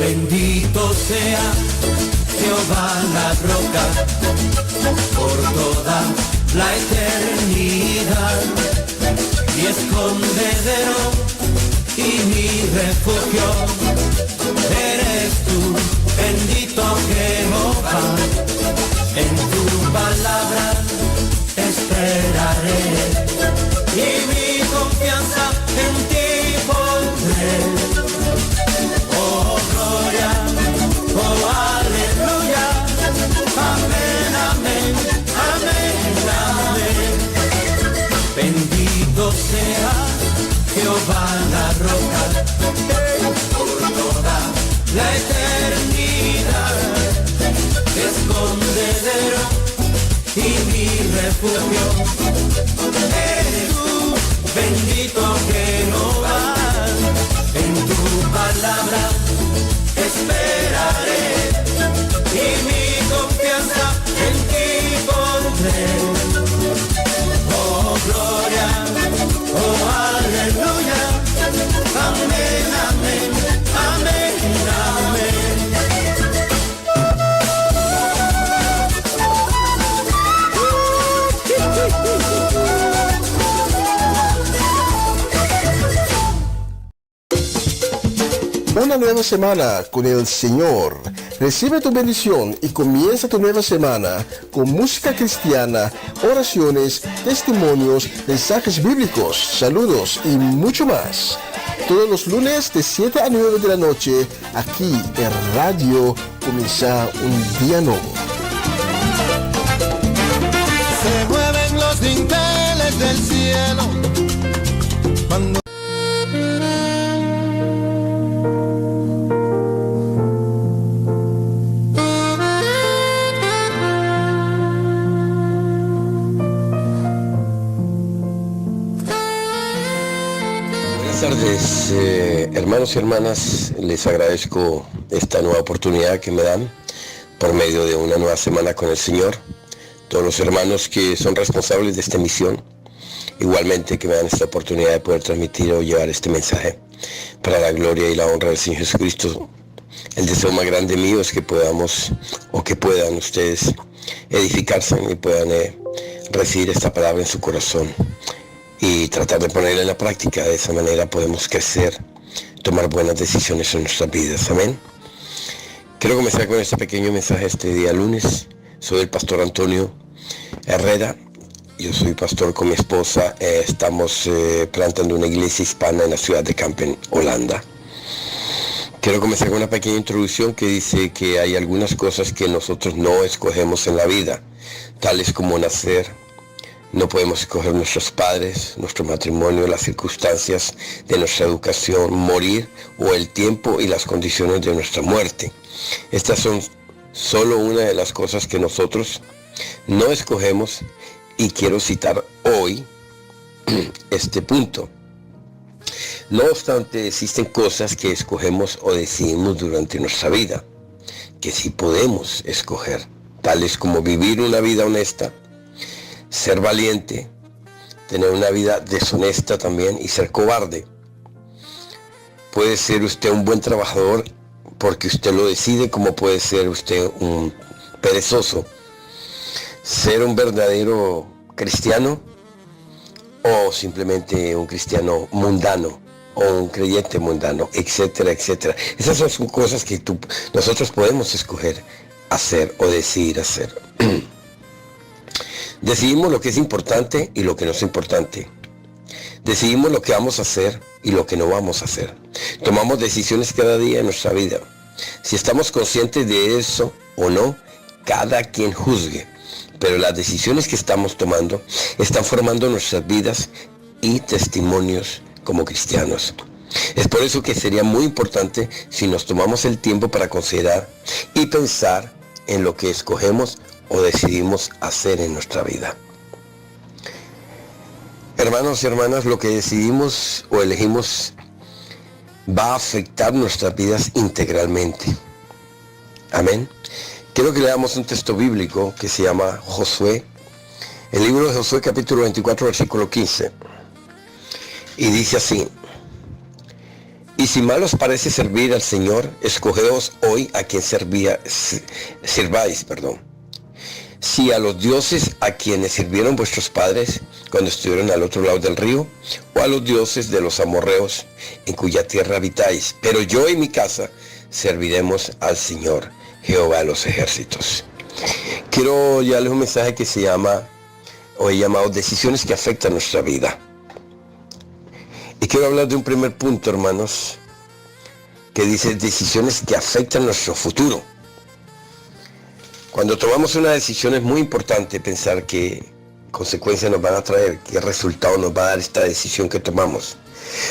Bendito sea Jehová la roca por toda la eternidad, mi escondedero y mi refugio eres tú, bendito Jehová. En tu palabra esperaré y mi confianza en ti pondré. Oh gloria, oh aleluya, amén, amén, amén, amén. Bendito sea Jehová la roca por toda la eternidad, escondedero y mi refugio eres tú, bendito Jehová. En tu palabra esperaré y mi confianza en ti pondré. Oh gloria, oh aleluya, amén, amén, amén, amén.
Una nueva semana con el Señor. Recibe tu bendición y comienza tu nueva semana con música cristiana, oraciones, testimonios, mensajes bíblicos, saludos y mucho más. Todos los lunes de 7 a 9 de la noche, aquí en Radio Comienza un Día Nuevo.
del cielo. Cuando
buenas tardes, hermanos y hermanas, les agradezco esta nueva oportunidad que me dan por medio de una nueva semana con el Señor. Todos los hermanos que son responsables de esta misión, igualmente que me dan esta oportunidad de poder transmitir o llevar este mensaje para la gloria y la honra del Señor Jesucristo. El deseo más grande mío es que podamos, o que puedan ustedes edificarse y puedan recibir esta palabra en su corazón y tratar de ponerla en la práctica. De esa manera podemos crecer, tomar buenas decisiones en nuestras vidas. Amén. Quiero comenzar con este pequeño mensaje este día lunes. Soy el pastor Antonio Herrera. Yo soy pastor con mi esposa. Estamos plantando una iglesia hispana en la ciudad de Kampen, Holanda. Quiero comenzar con una pequeña introducción que dice que hay algunas cosas que nosotros no escogemos en la vida, tales como nacer. No podemos escoger nuestros padres, nuestro matrimonio, las circunstancias de nuestra educación, morir o el tiempo y las condiciones de nuestra muerte. Estas son solo una de las cosas que nosotros no escogemos, y quiero citar hoy este punto. No obstante, existen cosas que escogemos o decidimos durante nuestra vida, que sí podemos escoger, tales como vivir una vida honesta, ser valiente, tener una vida deshonesta también y ser cobarde. Puede ser usted un buen trabajador porque usted lo decide, como puede ser usted un perezoso. Ser un verdadero cristiano o simplemente un cristiano mundano o un creyente mundano, etcétera, etcétera. Esas son cosas que nosotros podemos escoger hacer o decidir hacer. Decidimos lo que es importante y lo que no es importante. Decidimos lo que vamos a hacer y lo que no vamos a hacer. Tomamos decisiones cada día en nuestra vida. Si estamos conscientes de eso o no, cada quien juzgue. Pero las decisiones que estamos tomando están formando nuestras vidas y testimonios como cristianos. Es por eso que sería muy importante si nos tomamos el tiempo para considerar y pensar en lo que escogemos o decidimos hacer en nuestra vida. Hermanos y hermanas, lo que decidimos o elegimos va a afectar nuestras vidas integralmente. Amén. Quiero que leamos un texto bíblico que se llama Josué, el libro de Josué capítulo 24 versículo 15, y dice así: y si mal os parece servir al Señor, escogeos hoy a quien sirváis. Si a los dioses a quienes sirvieron vuestros padres cuando estuvieron al otro lado del río, o a los dioses de los amorreos en cuya tierra habitáis, pero yo y mi casa serviremos al Señor, Jehová de los ejércitos. Quiero darles un mensaje que se llama, o he llamado, decisiones que afectan nuestra vida. Y quiero hablar de un primer punto, hermanos, que dice decisiones que afectan nuestro futuro. Cuando tomamos una decisión es muy importante pensar qué consecuencias nos van a traer, qué resultado nos va a dar esta decisión que tomamos.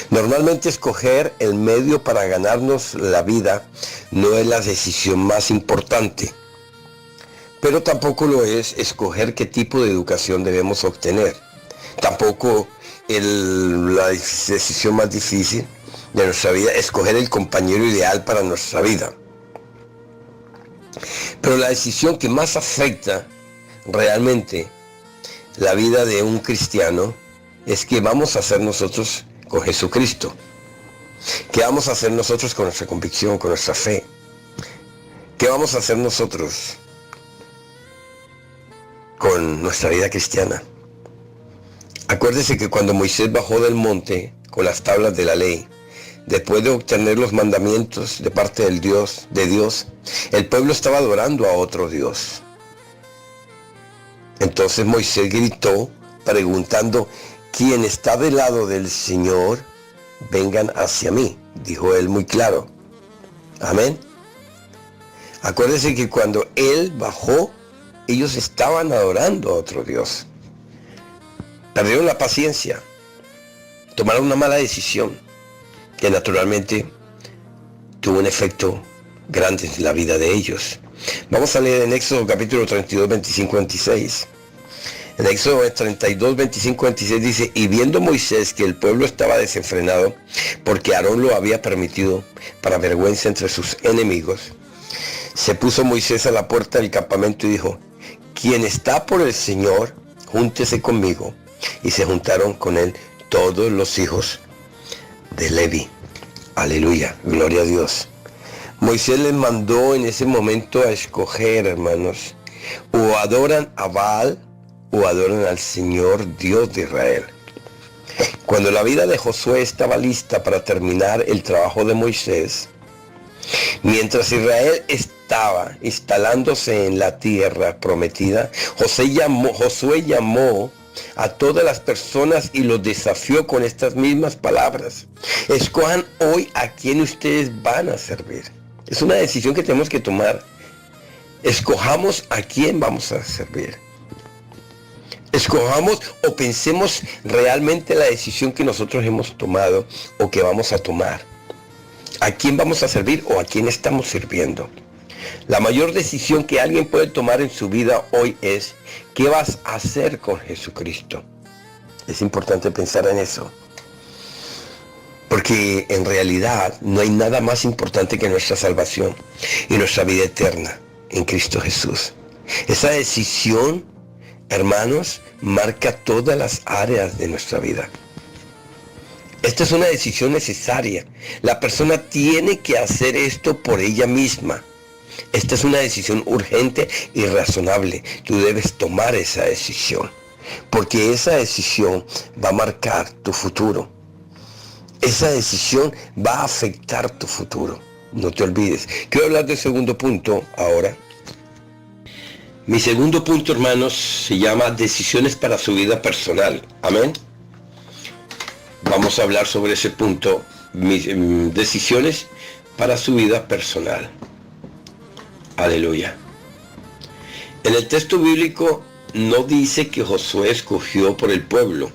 Normalmente escoger el medio para ganarnos la vida no es la decisión más importante, pero tampoco lo es escoger qué tipo de educación debemos obtener. Tampoco la decisión más difícil de nuestra vida es escoger el compañero ideal para nuestra vida. Pero la decisión que más afecta realmente la vida de un cristiano es qué vamos a hacer nosotros con Jesucristo. ¿Qué vamos a hacer nosotros con nuestra convicción, con nuestra fe? ¿Qué vamos a hacer nosotros con nuestra vida cristiana? Acuérdese que cuando Moisés bajó del monte con las tablas de la ley, después de obtener los mandamientos de parte de Dios, el pueblo estaba adorando a otro Dios. Entonces Moisés gritó preguntando: quien está del lado del Señor, vengan hacia mí, dijo él muy claro. Amén. Acuérdense que cuando él bajó, ellos estaban adorando a otro Dios. Perdieron la paciencia, tomaron una mala decisión que naturalmente tuvo un efecto grande en la vida de ellos. Vamos a leer en Éxodo capítulo 32, 25, 26. En Éxodo 32, 25, 26 dice: y viendo Moisés que el pueblo estaba desenfrenado, porque Aarón lo había permitido, para vergüenza entre sus enemigos, se puso Moisés a la puerta del campamento y dijo: quien está por el Señor, júntese conmigo. Y se juntaron con él todos los hijos de Levi. Aleluya, gloria a Dios. Moisés les mandó en ese momento a escoger, hermanos, o adoran a Baal o adoran al Señor Dios de Israel. Cuando la vida de Josué estaba lista para terminar el trabajo de Moisés, mientras Israel estaba instalándose en la tierra prometida, Josué llamó a todas las personas y los desafió con estas mismas palabras: escojan hoy a quién ustedes van a servir. Es una decisión que tenemos que tomar. Escojamos a quién vamos a servir. Escojamos o pensemos realmente la decisión que nosotros hemos tomado o que vamos a tomar. ¿A quién vamos a servir o a quién estamos sirviendo? La mayor decisión que alguien puede tomar en su vida hoy es: ¿qué vas a hacer con Jesucristo? Es importante pensar en eso. Porque en realidad no hay nada más importante que nuestra salvación y nuestra vida eterna en Cristo Jesús. Esa decisión, hermanos, marca todas las áreas de nuestra vida. Esta es una decisión necesaria. La persona tiene que hacer esto por ella misma. Esta es una decisión urgente y razonable. Tú debes tomar esa decisión, porque esa decisión va a marcar tu futuro. Esa decisión va a afectar tu futuro. No te olvides. Quiero hablar del segundo punto ahora. Mi segundo punto, hermanos, se llama decisiones para su vida personal. Amén. Vamos a hablar sobre ese punto, decisiones para su vida personal. Aleluya. En el texto bíblico no dice que Josué escogió por el pueblo.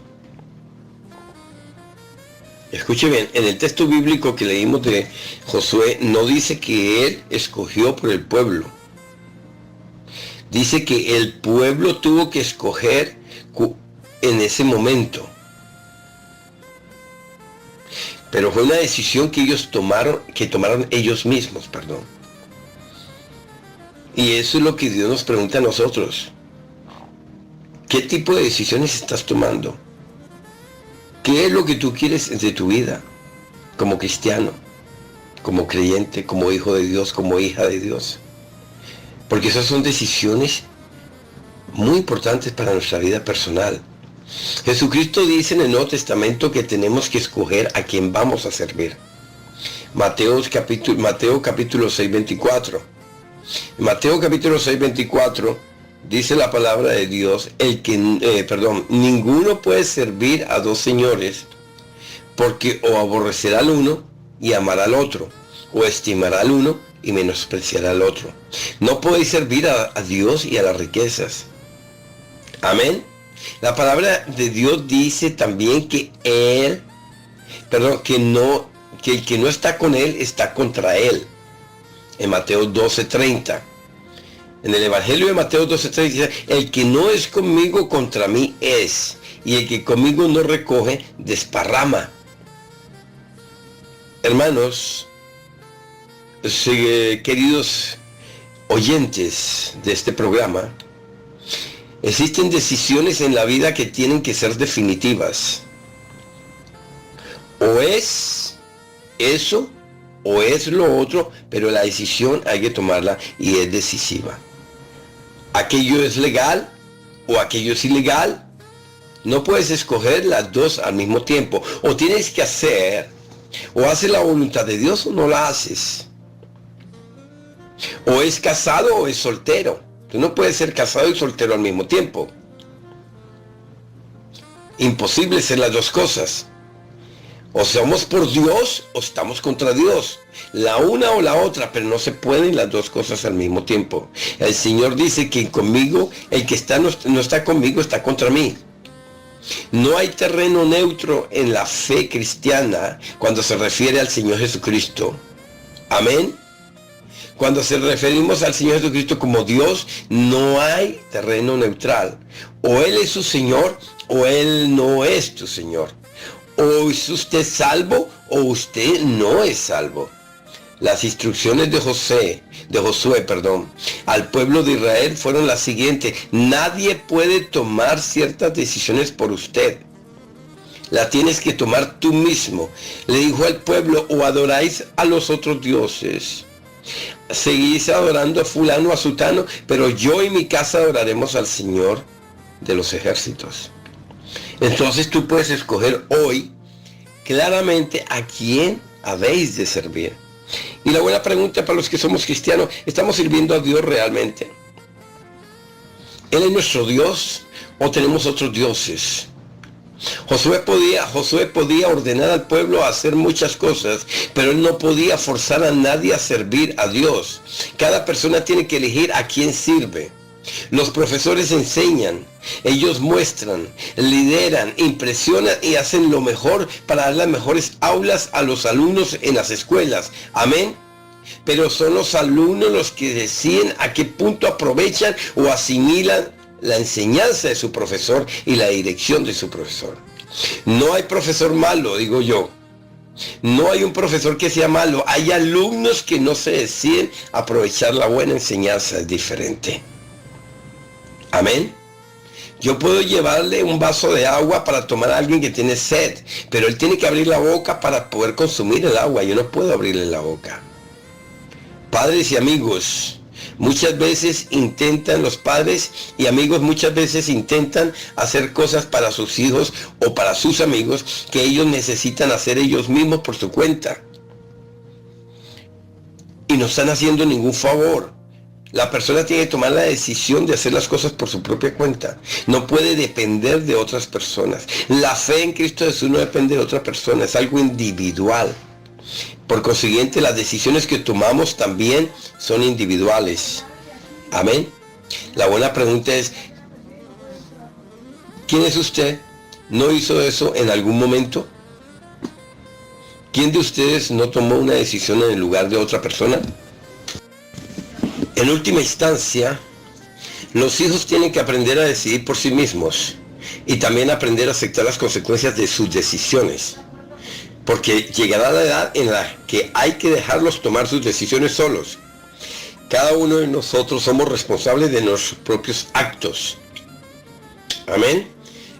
Escuche bien, en el texto bíblico que leímos de Josué no dice que él escogió por el pueblo. Dice que el pueblo tuvo que escoger en ese momento. Pero fue una decisión que ellos tomaron ellos mismos, perdón. Y eso es lo que Dios nos pregunta a nosotros. ¿Qué tipo de decisiones estás tomando? ¿Qué es lo que tú quieres de tu vida? Como cristiano, como creyente, como hijo de Dios, como hija de Dios. Porque esas son decisiones muy importantes para nuestra vida personal. Jesucristo dice en el Nuevo Testamento que tenemos que escoger a quién vamos a servir. Mateo capítulo 6, 24. En Mateo capítulo 6, 24 dice la palabra de Dios: ninguno puede servir a dos señores, porque o aborrecerá al uno y amará al otro, o estimará al uno y menospreciará al otro. No podéis servir a Dios y a las riquezas. Amén. La palabra de Dios dice también que el que no está con él está contra él. En Mateo 12:30. En el Evangelio de Mateo 12:30 dice: el que no es conmigo contra mí es, y el que conmigo no recoge desparrama. Hermanos, queridos oyentes de este programa, existen decisiones en la vida que tienen que ser definitivas. O es eso, o es lo otro, pero la decisión hay que tomarla y es decisiva. Aquello es legal o aquello es ilegal. No puedes escoger las dos al mismo tiempo. O tienes que hacer, o haces la voluntad de Dios o no la haces. O es casado o es soltero. Tú no puedes ser casado y soltero al mismo tiempo. Imposible ser las dos cosas. O somos por Dios o estamos contra Dios. La una o la otra, pero no se pueden las dos cosas al mismo tiempo. El Señor dice que conmigo, el que no está conmigo está contra mí. No hay terreno neutro en la fe cristiana cuando se refiere al Señor Jesucristo. Amén. Cuando se referimos al Señor Jesucristo como Dios, no hay terreno neutral. O Él es su Señor o Él no es tu Señor. O es usted salvo o usted no es salvo. Las instrucciones de Josué, al pueblo de Israel fueron las siguientes: nadie puede tomar ciertas decisiones por usted. La tienes que tomar tú mismo. Le dijo al pueblo: o adoráis a los otros dioses, seguís adorando a fulano, a sutano, pero yo y mi casa adoraremos al Señor de los ejércitos. Entonces tú puedes escoger hoy claramente a quién habéis de servir. Y la buena pregunta para los que somos cristianos: ¿estamos sirviendo a Dios realmente? ¿Él es nuestro Dios o tenemos otros dioses? Josué podía ordenar al pueblo a hacer muchas cosas, pero él no podía forzar a nadie a servir a Dios. Cada persona tiene que elegir a quién sirve. Los profesores enseñan, ellos muestran, lideran, impresionan y hacen lo mejor para dar las mejores aulas a los alumnos en las escuelas. Amén. Pero son los alumnos los que deciden a qué punto aprovechan o asimilan la enseñanza de su profesor y la dirección de su profesor. No hay profesor malo, digo yo. No hay un profesor que sea malo. Hay alumnos que no se deciden aprovechar la buena enseñanza. Es diferente. Amén. Yo puedo llevarle un vaso de agua para tomar a alguien que tiene sed, pero él tiene que abrir la boca para poder consumir el agua. Yo no puedo abrirle la boca. Padres y amigos, muchas veces los padres y amigos muchas veces intentan hacer cosas para sus hijos o para sus amigos que ellos necesitan hacer ellos mismos por su cuenta. Y no están haciendo ningún favor. La persona tiene que tomar la decisión de hacer las cosas por su propia cuenta. No puede depender de otras personas. La fe en Cristo Jesús no depende de otra persona, es algo individual. Por consiguiente, las decisiones que tomamos también son individuales. Amén. La buena pregunta es: ¿quién es usted? ¿No hizo eso en algún momento? ¿Quién de ustedes no tomó una decisión en el lugar de otra persona? En última instancia, los hijos tienen que aprender a decidir por sí mismos y también aprender a aceptar las consecuencias de sus decisiones, porque llegará la edad en la que hay que dejarlos tomar sus decisiones solos. Cada uno de nosotros somos responsables de nuestros propios actos. Amén.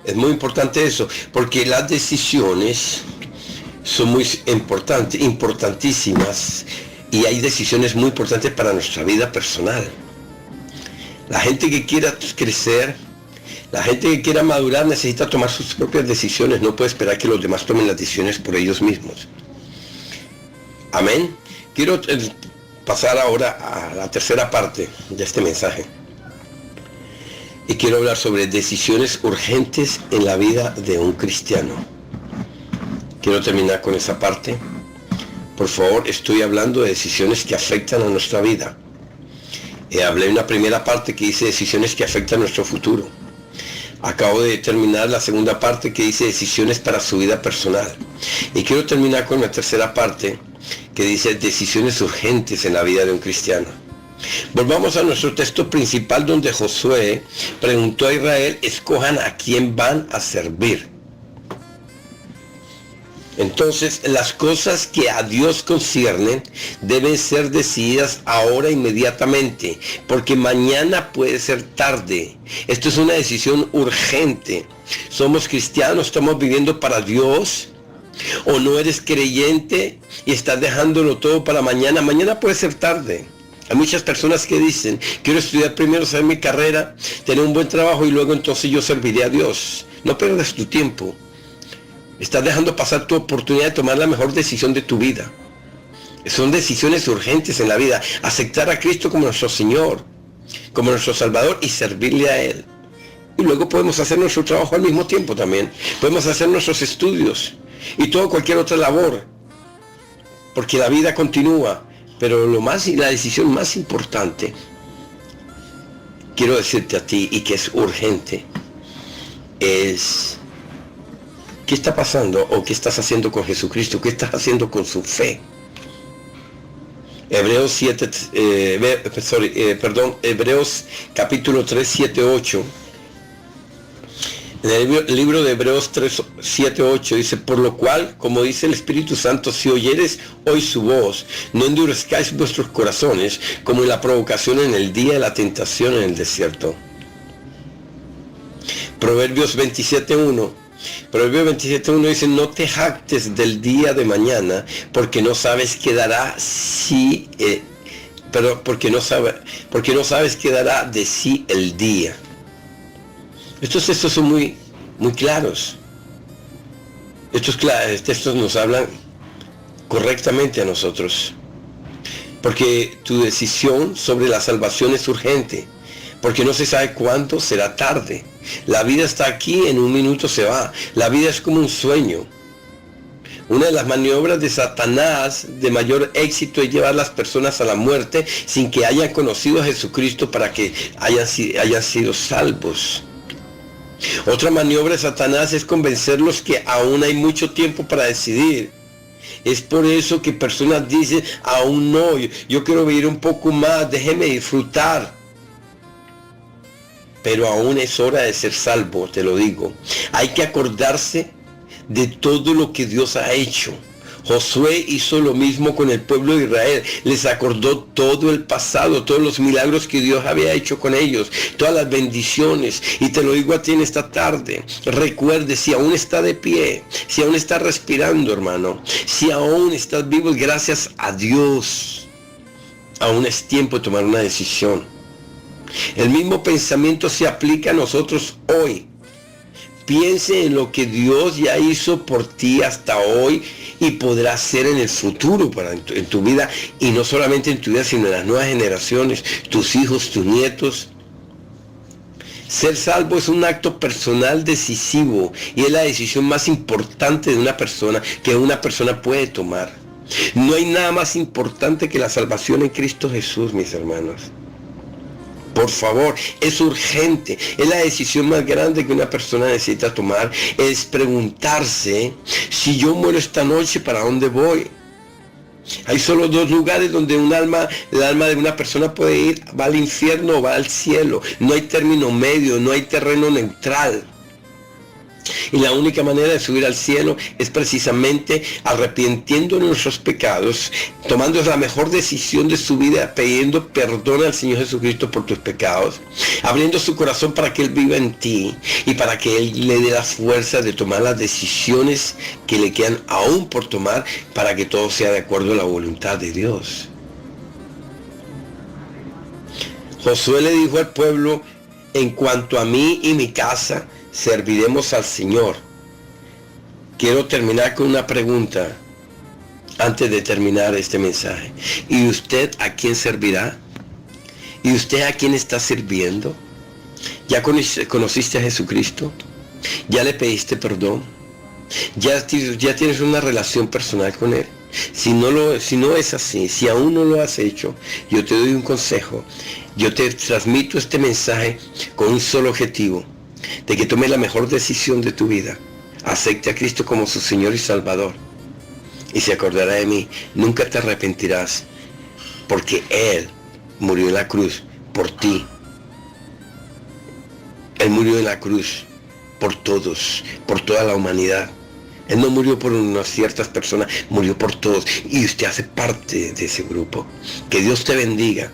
Es muy importante eso, porque las decisiones son muy importantísimas. Y hay decisiones muy importantes para nuestra vida personal. La gente que quiera crecer, la gente que quiera madurar necesita tomar sus propias decisiones. No puede esperar que los demás tomen las decisiones por ellos mismos. Amén. Quiero pasar ahora a la tercera parte de este mensaje. Y quiero hablar sobre decisiones urgentes en la vida de un cristiano. Quiero terminar con esa parte. Por favor, estoy hablando de decisiones que afectan a nuestra vida. Hablé en una primera parte que dice decisiones que afectan a nuestro futuro. Acabo de terminar la segunda parte que dice decisiones para su vida personal. Y quiero terminar con la tercera parte que dice decisiones urgentes en la vida de un cristiano. Volvamos a nuestro texto principal donde Josué preguntó a Israel: escojan a quién van a servir. Entonces, las cosas que a Dios conciernen deben ser decididas ahora inmediatamente, porque mañana puede ser tarde. Esto es una decisión urgente. Somos cristianos, estamos viviendo para Dios, o no eres creyente y estás dejándolo todo para mañana. Mañana puede ser tarde. Hay muchas personas que dicen: quiero estudiar primero, hacer mi carrera, tener un buen trabajo y luego entonces yo serviré a Dios. No pierdas tu tiempo. Estás dejando pasar tu oportunidad de tomar la mejor decisión de tu vida. Son decisiones urgentes en la vida. Aceptar a Cristo como nuestro Señor, como nuestro Salvador y servirle a Él. Y luego podemos hacer nuestro trabajo al mismo tiempo también. Podemos hacer nuestros estudios y cualquier otra labor. Porque la vida continúa. Pero la decisión más importante, quiero decirte a ti, y que es urgente, es ¿Qué está pasando o qué estás haciendo con Jesucristo? ¿Qué estás haciendo con su fe? Hebreos capítulo 3, 7, 8. En el libro de Hebreos 3, 7, 8 dice: por lo cual, como dice el Espíritu Santo, si oyeres hoy su voz, no endurezcáis vuestros corazones, como en la provocación en el día de la tentación en el desierto. Proverbios 27.1 dice: no te jactes del día de mañana, porque no sabes qué dará porque no sabes qué dará de sí el día. Estos textos son muy claros. Estos textos nos hablan correctamente a nosotros, porque tu decisión sobre la salvación es urgente, porque no se sabe cuándo será tarde. La vida está aquí, en un minuto se va. La vida es como un sueño. Una de las maniobras de Satanás de mayor éxito es llevar a las personas a la muerte sin que hayan conocido a Jesucristo para que hayan sido salvos. Otra maniobra de Satanás es convencerlos que aún hay mucho tiempo para decidir. Es por eso que personas dicen: aún no, yo quiero vivir un poco más, déjeme disfrutar. Pero aún es hora de ser salvo, te lo digo. Hay que acordarse de todo lo que Dios ha hecho. Josué hizo lo mismo con el pueblo de Israel. Les acordó todo el pasado, todos los milagros que Dios había hecho con ellos, todas las bendiciones. Y te lo digo a ti en esta tarde. Recuerde, si aún está de pie, si aún está respirando, hermano, si aún estás vivo, gracias a Dios, aún es tiempo de tomar una decisión. El mismo pensamiento se aplica a nosotros hoy. Piense en lo que Dios ya hizo por ti hasta hoy y podrá hacer en el futuro en tu vida, y no solamente en tu vida, sino en las nuevas generaciones, tus hijos, tus nietos. Ser salvo es un acto personal decisivo y es la decisión más importante de una persona que una persona puede tomar. No hay nada más importante que la salvación en Cristo Jesús, mis hermanos. Por favor, es urgente. Es la decisión más grande que una persona necesita tomar. Es preguntarse: si yo muero esta noche, ¿para dónde voy? Hay solo dos lugares donde el alma de una persona puede ir: va al infierno o va al cielo. No hay término medio, no hay terreno neutral. Y la única manera de subir al cielo es precisamente arrepintiendo de nuestros pecados, tomando la mejor decisión de su vida, pidiendo perdón al Señor Jesucristo por tus pecados, abriendo su corazón para que Él viva en ti y para que Él le dé la fuerza de tomar las decisiones que le quedan aún por tomar, para que todo sea de acuerdo a la voluntad de Dios. Josué le dijo al pueblo: en cuanto a mí y mi casa, serviremos al Señor. Quiero terminar con una pregunta antes de terminar este mensaje. ¿Y usted a quién servirá? ¿Y usted a quién está sirviendo? ¿Ya conociste a Jesucristo? ¿Ya le pediste perdón? ¿Ya tienes una relación personal con Él? Si no es así, si aún no lo has hecho, yo te doy un consejo. Yo te transmito este mensaje con un solo objetivo: de que tome la mejor decisión de tu vida. Acepte a Cristo como su Señor y Salvador, y se acordará de mí. Nunca te arrepentirás, porque Él murió en la cruz por ti. Él murió en la cruz por todos, por toda la humanidad. Él no murió por unas ciertas personas, murió por todos, y usted hace parte de ese grupo. Que Dios te bendiga.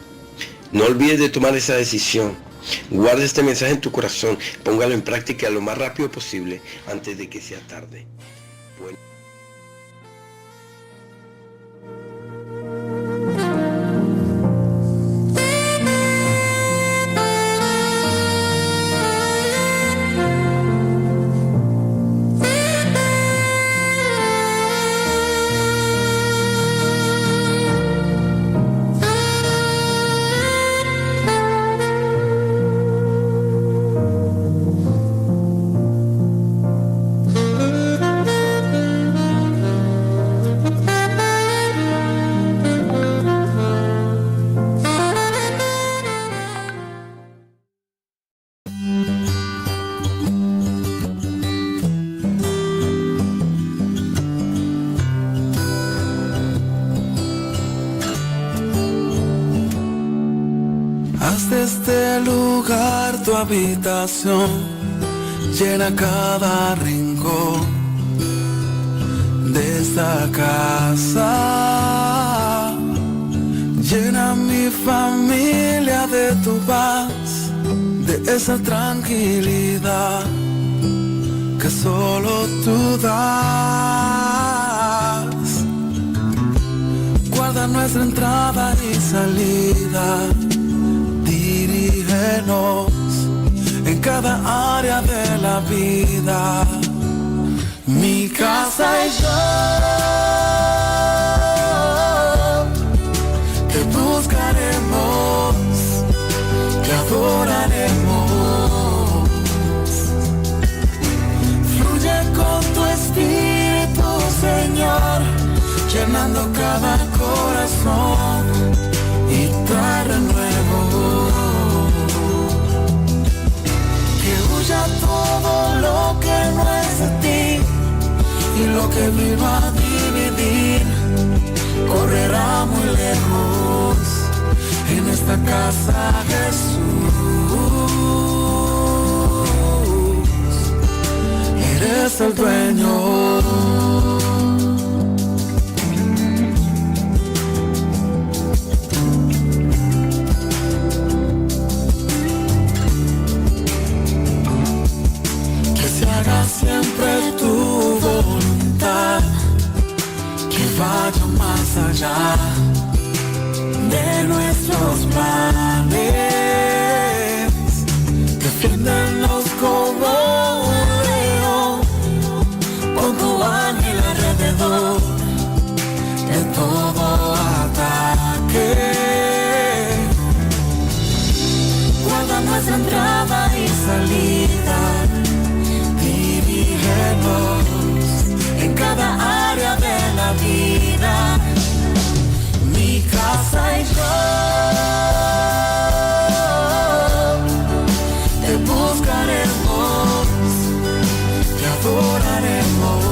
No olvides de tomar esa decisión. Guarda este mensaje en tu corazón, póngalo en práctica lo más rápido posible antes de que sea tarde. Bueno.
este lugar tu habitación, llena cada rincón de esta casa. Llena mi familia de tu paz, de esa tranquilidad que solo tú das. Guarda nuestra entrada y salida, dirígenos en cada área de la vida. Mi casa y yo te buscaremos, te adoraremos. Fluye con tu espíritu, Señor, llenando cada corazón y trae renuevo. Que huya todo lo que no es de ti, y lo que vino a dividir correrá muy lejos. En esta casa, Jesús, eres el dueño. Que se haga siempre tu voluntad, que vaya más allá de nuestros planes. Defiéndonos como un león, pon tu ángel alrededor de todo ataque. Guarda nuestra entrada y salida, dirígenos en cada área de la vida. Mi casa y yo te buscaremos, te adoraremos.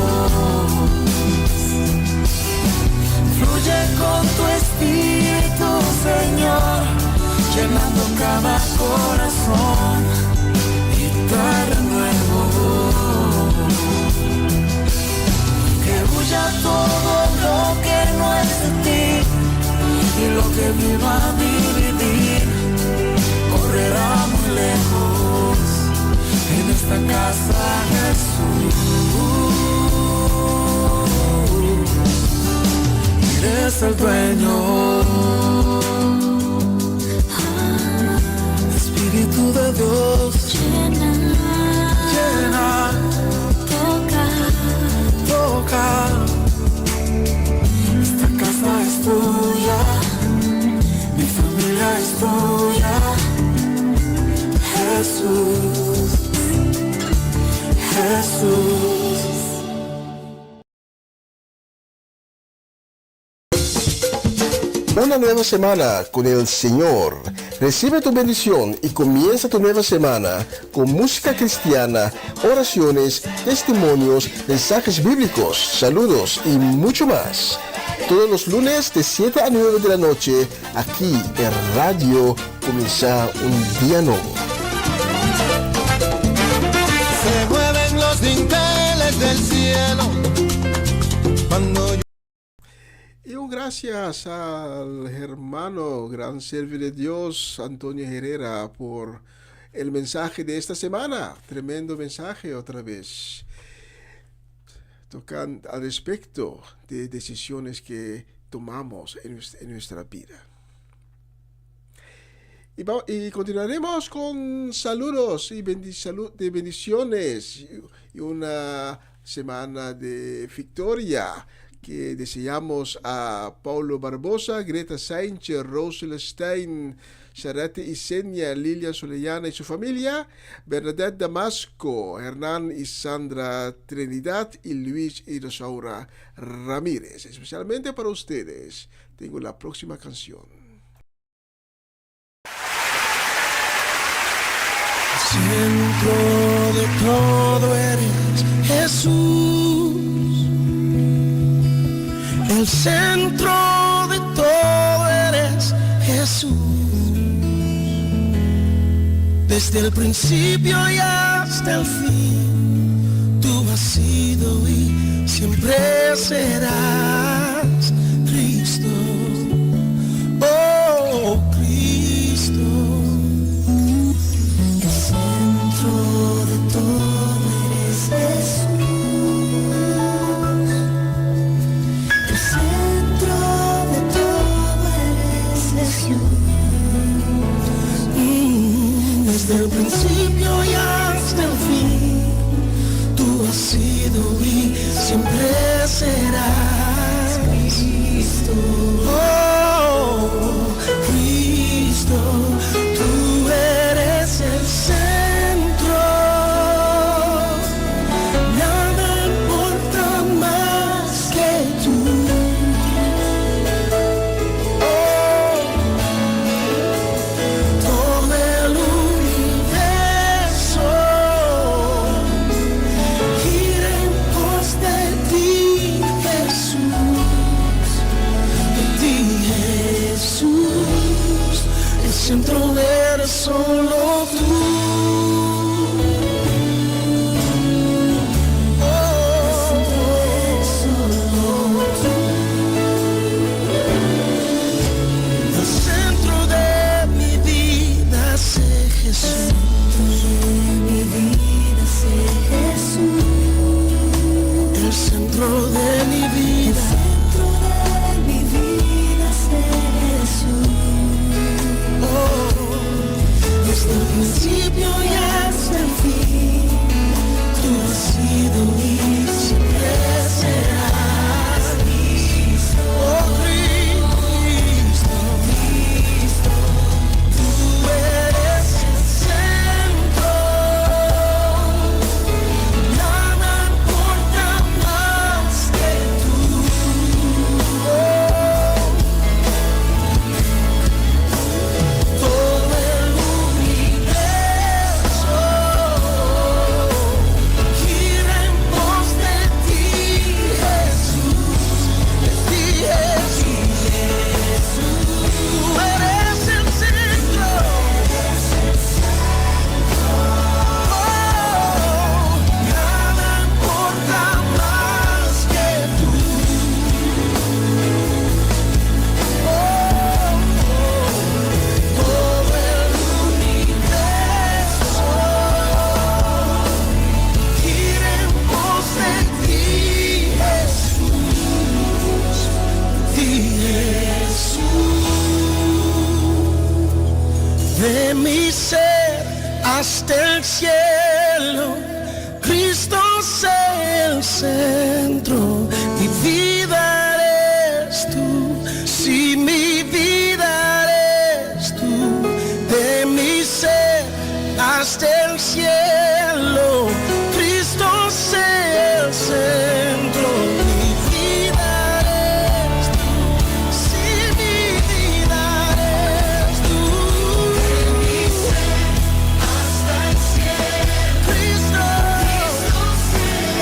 Fluye con tu espíritu, Señor, llenando cada corazón y trae renuevo. Que huya todo lo que no es de ti, y lo que vino a dividir correrá muy lejos. En esta casa, Jesús, eres el dueño. Espíritu de Dios, llena, llena, toca. Esta casa es tuya, mi familia es tuya, Jesús, Jesús.
Una nueva semana con el Señor. Recibe tu bendición y comienza tu nueva semana con música cristiana, oraciones, testimonios, mensajes bíblicos, saludos y mucho más. Todos los lunes de 7 a 9 de la noche, aquí en Radio Comienza un Día Nuevo.
Se mueven los dinteles del cielo cuando yo...
Y un gracias al hermano, gran servidor de Dios, Antonio Herrera, por el mensaje de esta semana. Tremendo mensaje otra vez. Tocan al respecto de decisiones que tomamos en nuestra vida. Y continuaremos con saludos y bendiciones y una semana de victoria que deseamos a Paulo Barbosa, Greta Sánchez, Rosel Stein, Charate Isenia, Lilian Solellana y su familia, Bernadette Damasco, Hernán y Sandra Trinidad y Luis y Rosaura Ramírez. Especialmente para ustedes, tengo la próxima canción.
Centro de todo eres Jesús, el centro de todo eres Jesús. Desde el principio y hasta el fin, tú has sido y siempre serás Cristo. Oh, Cristo.
El centro de todo eres Jesús. El centro de todo eres Jesús.
Desde el principio y hasta el fin, tú has sido y siempre serás Cristo. Oh, Cristo, tú eres el centro. Nada importa más que tú. Todo el universo gira en pos de ti, Jesús. De ti, Jesús. El centro eres solo tú. El centro de mi vida sé Jesús.
Mi vida es Jesús.
El centro de mi vida.
Mi vida es Jesús.
Oh, desde el principio y hasta el fin, tú has sido y siempre serás Cristo. Oh, Cristo, Cristo, tú eres el centro. Nada importa más que tú. Todo el universo gira en pos de ti, Jesús. De ti, Jesús. Tú eres el centro. Oh, nada importa más que tú. Todo el universo gira en pos de ti, Jesús. Ti, Jesús. De mi ser hasta el cielo, Cristo es el centro. Mi vida eres tú. Si mi vida eres tú, de mi ser hasta el cielo, Cristo es el centro. Mi vida eres tú. Si mi vida eres tú, de mi ser hasta el cielo, Cristo es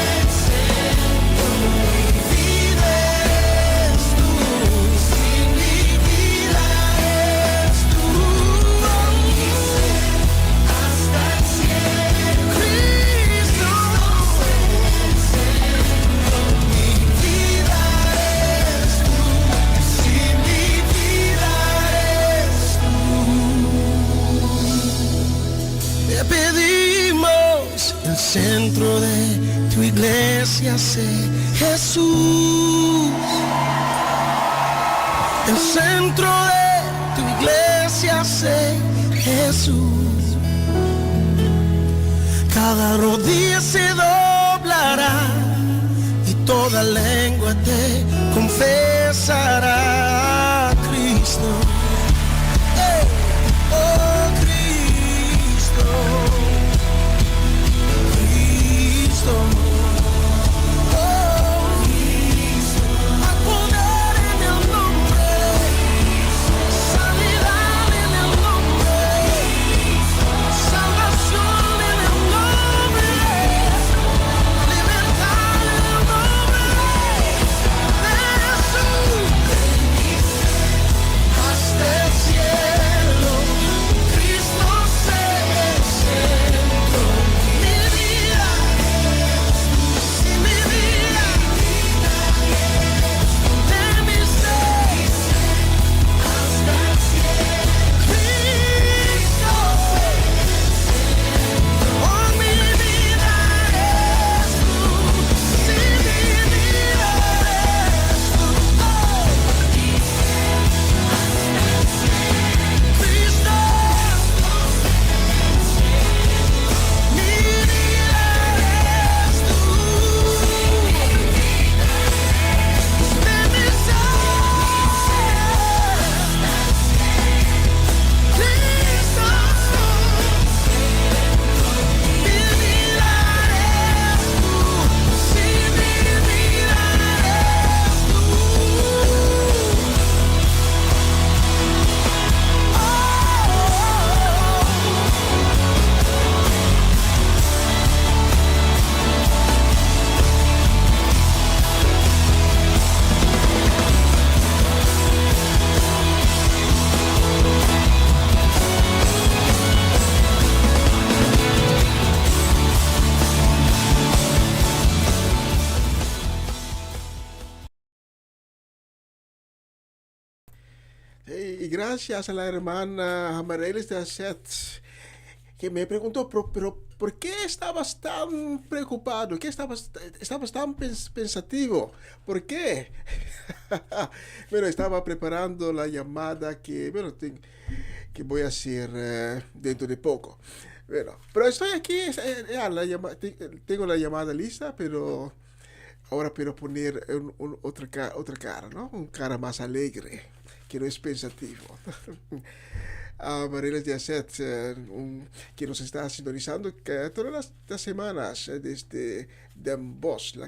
el centro. Mi vida eres tú. Si mi vida eres tú, de mi ser hasta el cielo, Cristo es el centro. Mi vida eres tú. Si mi vida eres tú. Te pedimos el centro de tu iglesia, sé Jesús. El centro de tu iglesia, sé Jesús. Cada rodilla se doblará y toda lengua te confesará, Cristo. Oh, Cristo. Cristo. Oh, Cristo. Hay poder en el nombre. Sanidad en el nombre. Salvación en el nombre. Libertad en el nombre de Jesús. Hasta el cielo,
Y gracias a la hermana Amarelis de Aset, que me preguntó, pero ¿por qué estabas tan preocupado? ¿Qué estabas tan pensativo? ¿Por qué? Bueno, estaba preparando la llamada que voy a hacer dentro de poco. Bueno, pero estoy aquí, tengo la llamada lista, pero ahora quiero poner otra cara, ¿no? Un cara más alegre, que no es pensativo. A Mariela de Aset, que nos está sintonizando todas las semanas desde Den Bosch,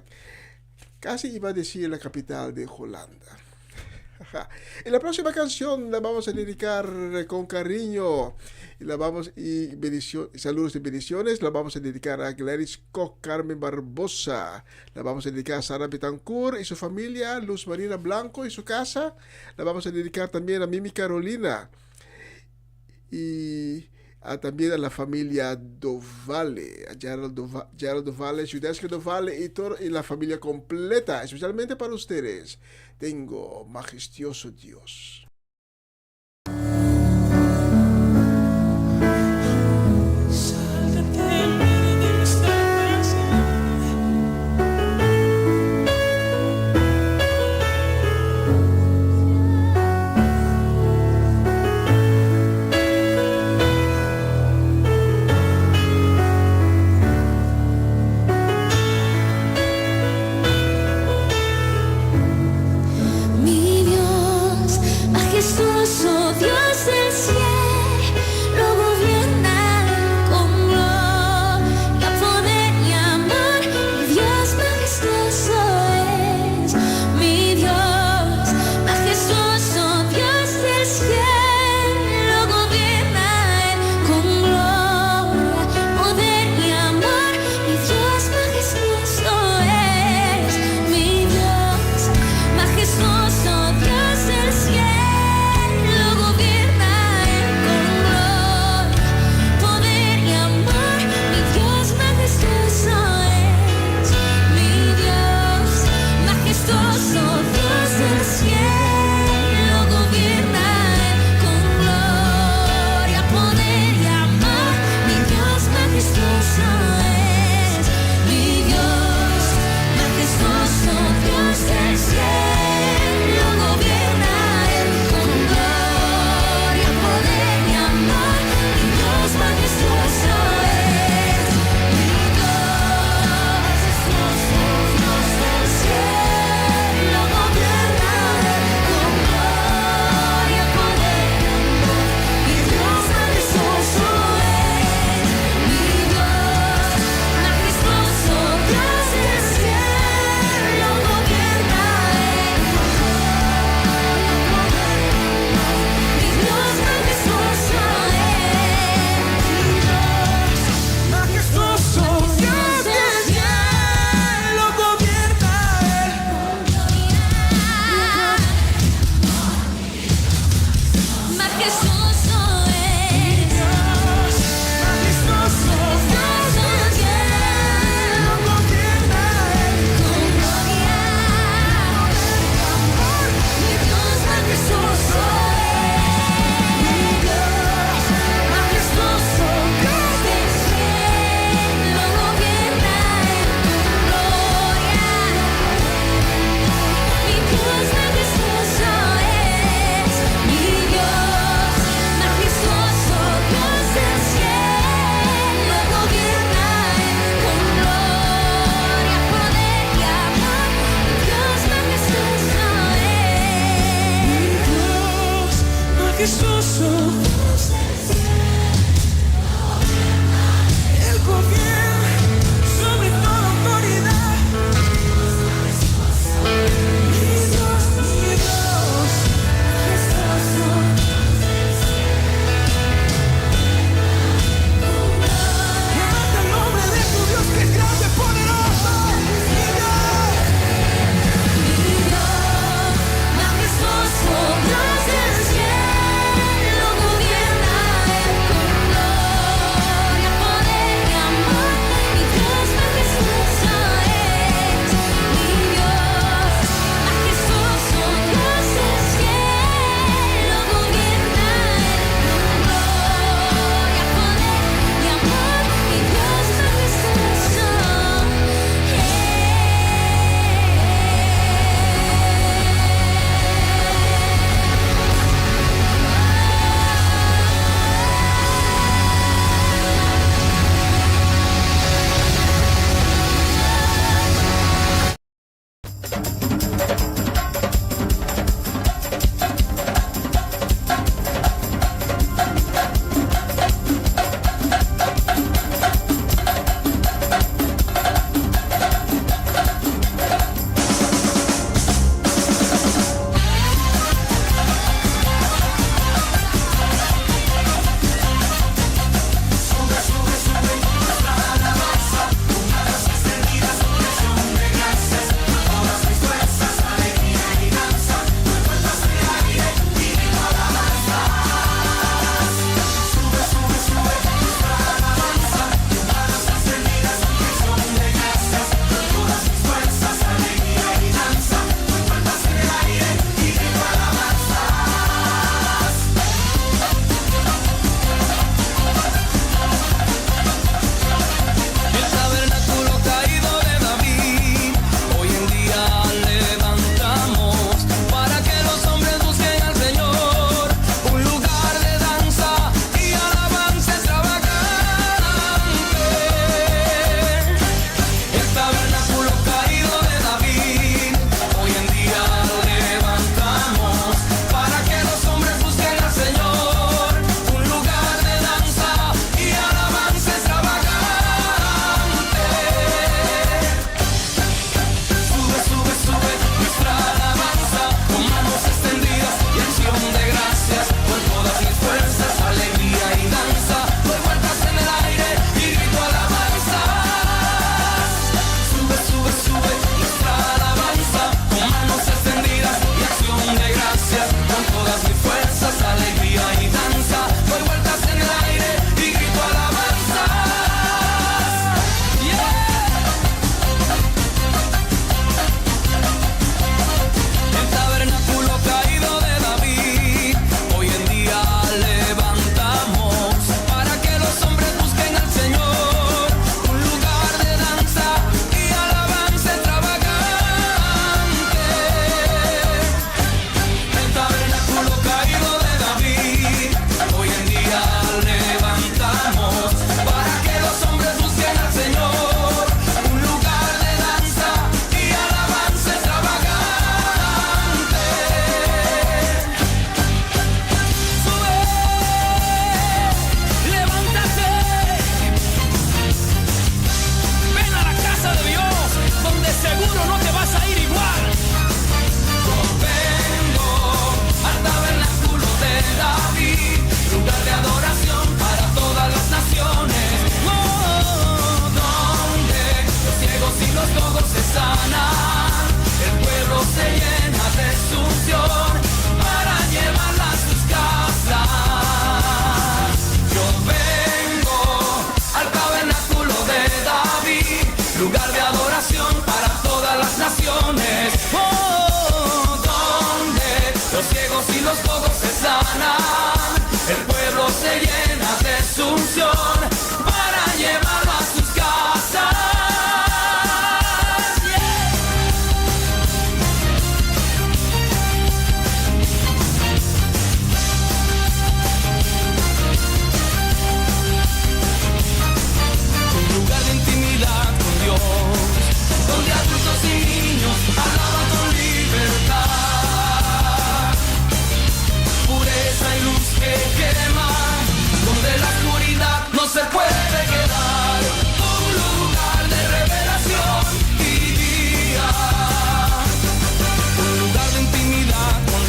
casi iba a decir la capital de Holanda. Y la próxima canción la vamos a dedicar con cariño y saludos y bendiciones. La vamos a dedicar a Gladys Koch, Carmen Barbosa. La vamos a dedicar a Sara Betancourt y su familia, Luz Marina Blanco y su casa. La vamos a dedicar también a Mimi Carolina y también a la familia Dovale, a Gerald Dovale, Judeska Dovale y la familia completa, especialmente para ustedes. Tengo majestuoso Dios.
Mi Dios,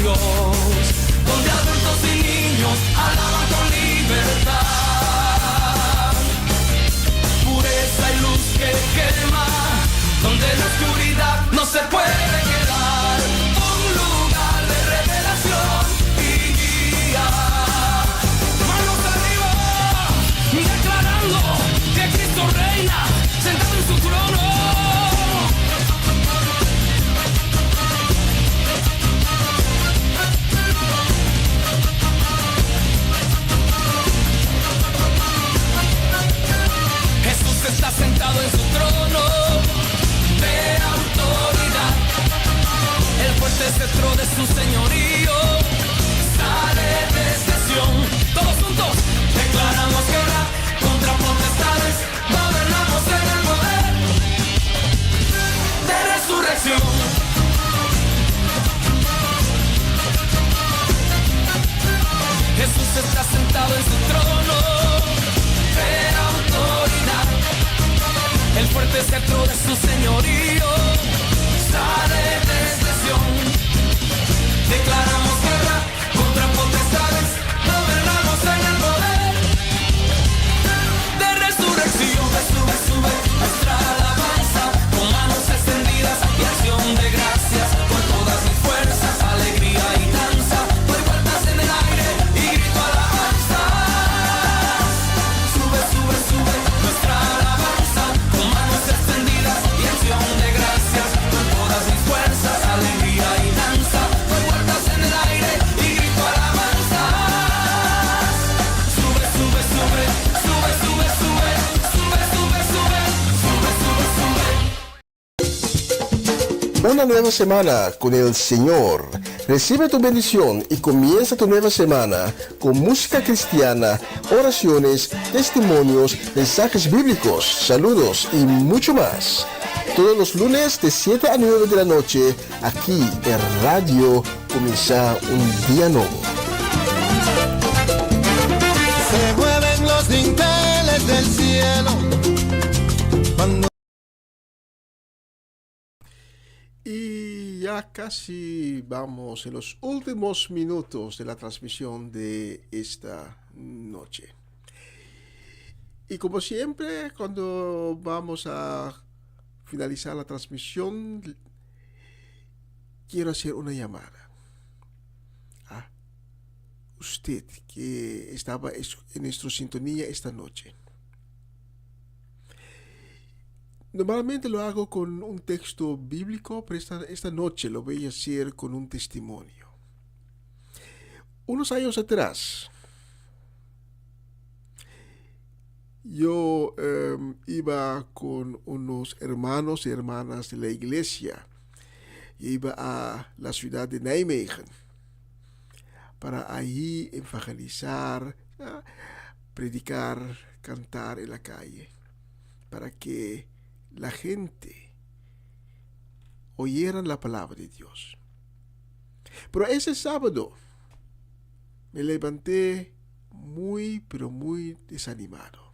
Dios, donde adultos y niños alaban con libertad. Pureza y luz que quema, donde la oscuridad no se puede quedar. Un lugar de revelación y guía. Manos arriba, declarando que Cristo reina, sentado en su trono. Jesús está sentado en su trono de autoridad. El fuerte cetro de su señorío sale desde Sion. Todos juntos declaramos guerra contra potestades, gobernamos en el poder de resurrección. Jesús está sentado en su trono de autoridad. El fuerte cetro de su señorío sale desde Sion. Declaramos guerra contra potestades, gobernamos en el poder de resurrección. Sube, sube nuestra alabanza, con manos extendidas y acción de gracias, con todas mis fuerzas, alegría y danza. Doy vueltas en el aire y grito alabanza. Sube, sube, sube nuestra alabanza, con manos extendidas y acción de gracias, con todas mis fuerzas, alegría y danza. Doy vueltas en el aire y grito alabanza. Sube, sube, sube, sube, sube, sube, sube, sube, sube, sube, sube, sube.
Una nueva semana con el Señor. Recibe tu bendición y comienza tu nueva semana con música cristiana, oraciones, testimonios, mensajes bíblicos, saludos y mucho más. Todos los lunes de 7 a 9 de la noche, aquí en Radio Comienza un Día Nuevo.
Se mueven los dinteles del cielo cuando...
Y ya casi vamos en los últimos minutos de la transmisión de esta noche. Y como siempre, cuando vamos a finalizar la transmisión, quiero hacer una llamada a usted que estaba en nuestra sintonía esta noche. Normalmente lo hago con un texto bíblico, pero esta noche lo voy a hacer con un testimonio. Unos años atrás, yo iba con unos hermanos y hermanas de la iglesia. Yo iba a la ciudad de Nijmegen para allí evangelizar, predicar, cantar en la calle, para que la gente oyeran la palabra de Dios. Pero ese sábado me levanté muy, pero muy desanimado.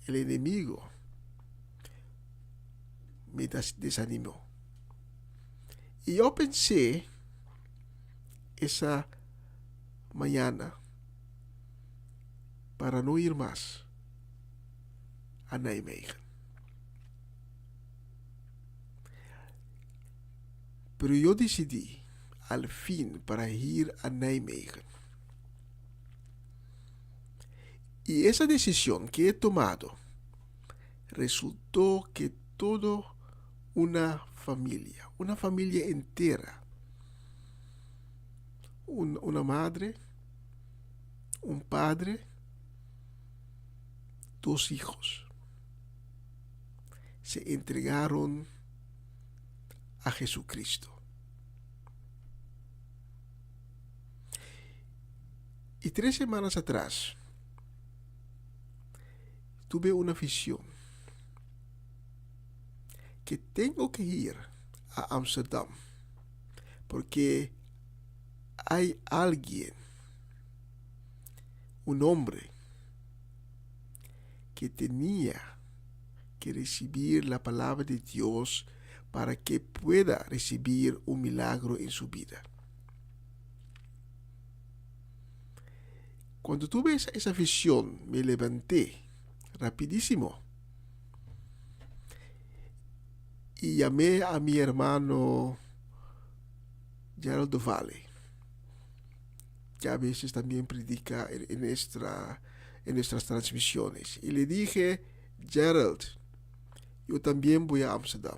El enemigo me desanimó. Y yo pensé esa mañana para no ir más a Nijmegen. Pero yo decidí al fin para ir a Nijmegen. Y esa decisión que he tomado resultó que toda una familia entera, una madre, un padre, 2 hijos, se entregaron a Jesucristo. Y 3 semanas atrás tuve una visión que tengo que ir a Amsterdam porque hay alguien, un hombre, que tenía que recibir la palabra de Dios para que pueda recibir un milagro en su vida. Cuando tuve esa visión, me levanté rapidísimo y llamé a mi hermano Gerald Valle, que a veces también predica en nuestras transmisiones. Y le dije: Gerald, yo también voy a Amsterdam.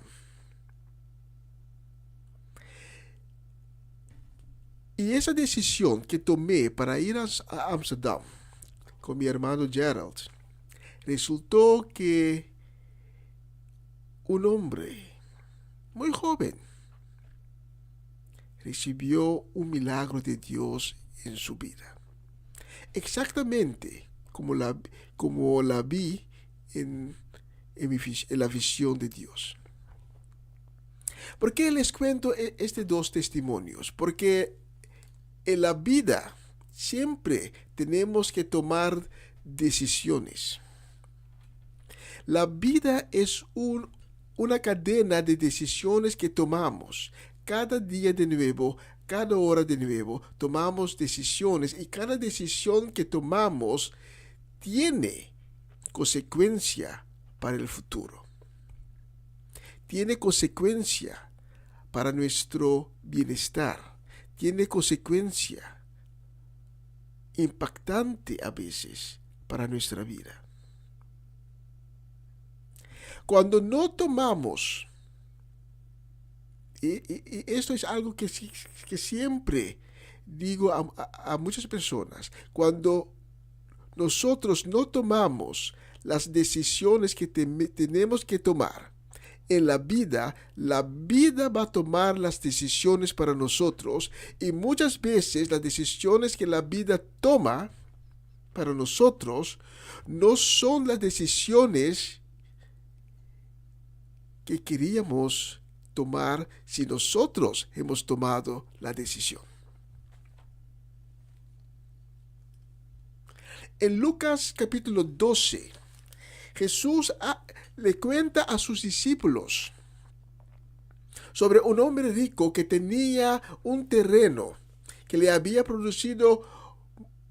Y esa decisión que tomé para ir a Amsterdam con mi hermano Gerald, resultó que un hombre muy joven recibió un milagro de Dios en su vida. Exactamente como la vi en la visión de Dios. ¿Por qué les cuento estos dos testimonios? Porque en la vida siempre tenemos que tomar decisiones. La vida es una cadena de decisiones que tomamos. Cada día de nuevo, cada hora de nuevo, tomamos decisiones, y cada decisión que tomamos tiene consecuencia para el futuro. Tiene consecuencia para nuestro bienestar. Tiene consecuencia impactante a veces para nuestra vida. Cuando no tomamos, y esto es algo que siempre digo a muchas personas, cuando nosotros no tomamos las decisiones que tenemos que tomar en la vida va a tomar las decisiones para nosotros, y muchas veces las decisiones que la vida toma para nosotros no son las decisiones que queríamos tomar si nosotros hemos tomado la decisión. En Lucas capítulo 12, Jesús le cuenta a sus discípulos sobre un hombre rico que tenía un terreno que le había producido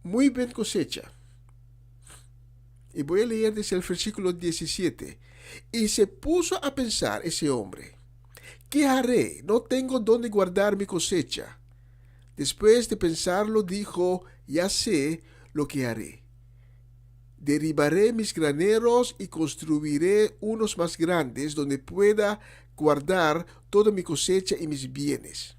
muy bien cosecha. Y voy a leer desde el versículo 17. Y se puso a pensar ese hombre: ¿qué haré? No tengo dónde guardar mi cosecha. Después de pensarlo, dijo: ya sé lo que haré. Derribaré mis graneros y construiré unos más grandes donde pueda guardar toda mi cosecha y mis bienes.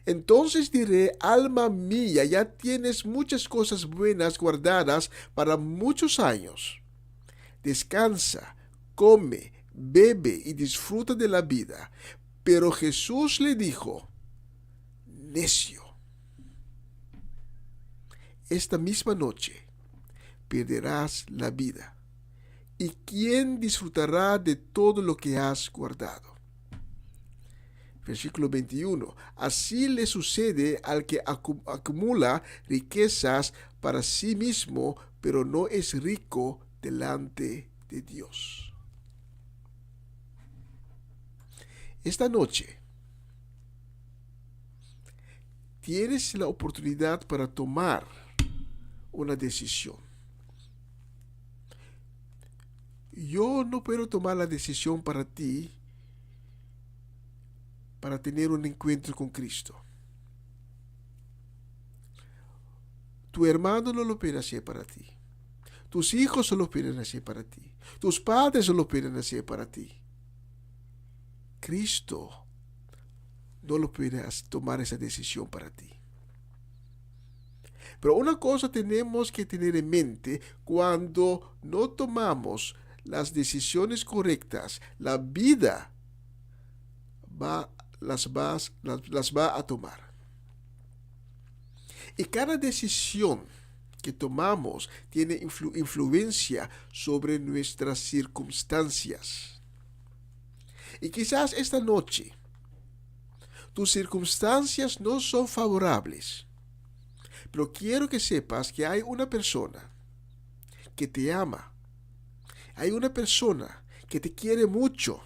Entonces diré: alma mía, ya tienes muchas cosas buenas guardadas para muchos años. Descansa, come, bebe y disfruta de la vida. Pero Jesús le dijo: necio, esta misma noche perderás la vida. ¿Y quién disfrutará de todo lo que has guardado? Versículo 21. Así le sucede al que acumula riquezas para sí mismo, pero no es rico delante de Dios. Esta noche tienes la oportunidad para tomar una decisión. Yo no puedo tomar la decisión para ti para tener un encuentro con Cristo. Tu hermano no lo puede hacer para ti. Tus hijos no lo pueden hacer para ti. Tus padres no lo pueden hacer para ti. Cristo no lo puede tomar esa decisión para ti. Pero una cosa tenemos que tener en mente: cuando no tomamos las decisiones correctas, la vida las va a tomar. Y cada decisión que tomamos tiene influencia sobre nuestras circunstancias. Y quizás esta noche tus circunstancias no son favorables, pero quiero que sepas que hay una persona que te ama. Hay una persona que te quiere mucho,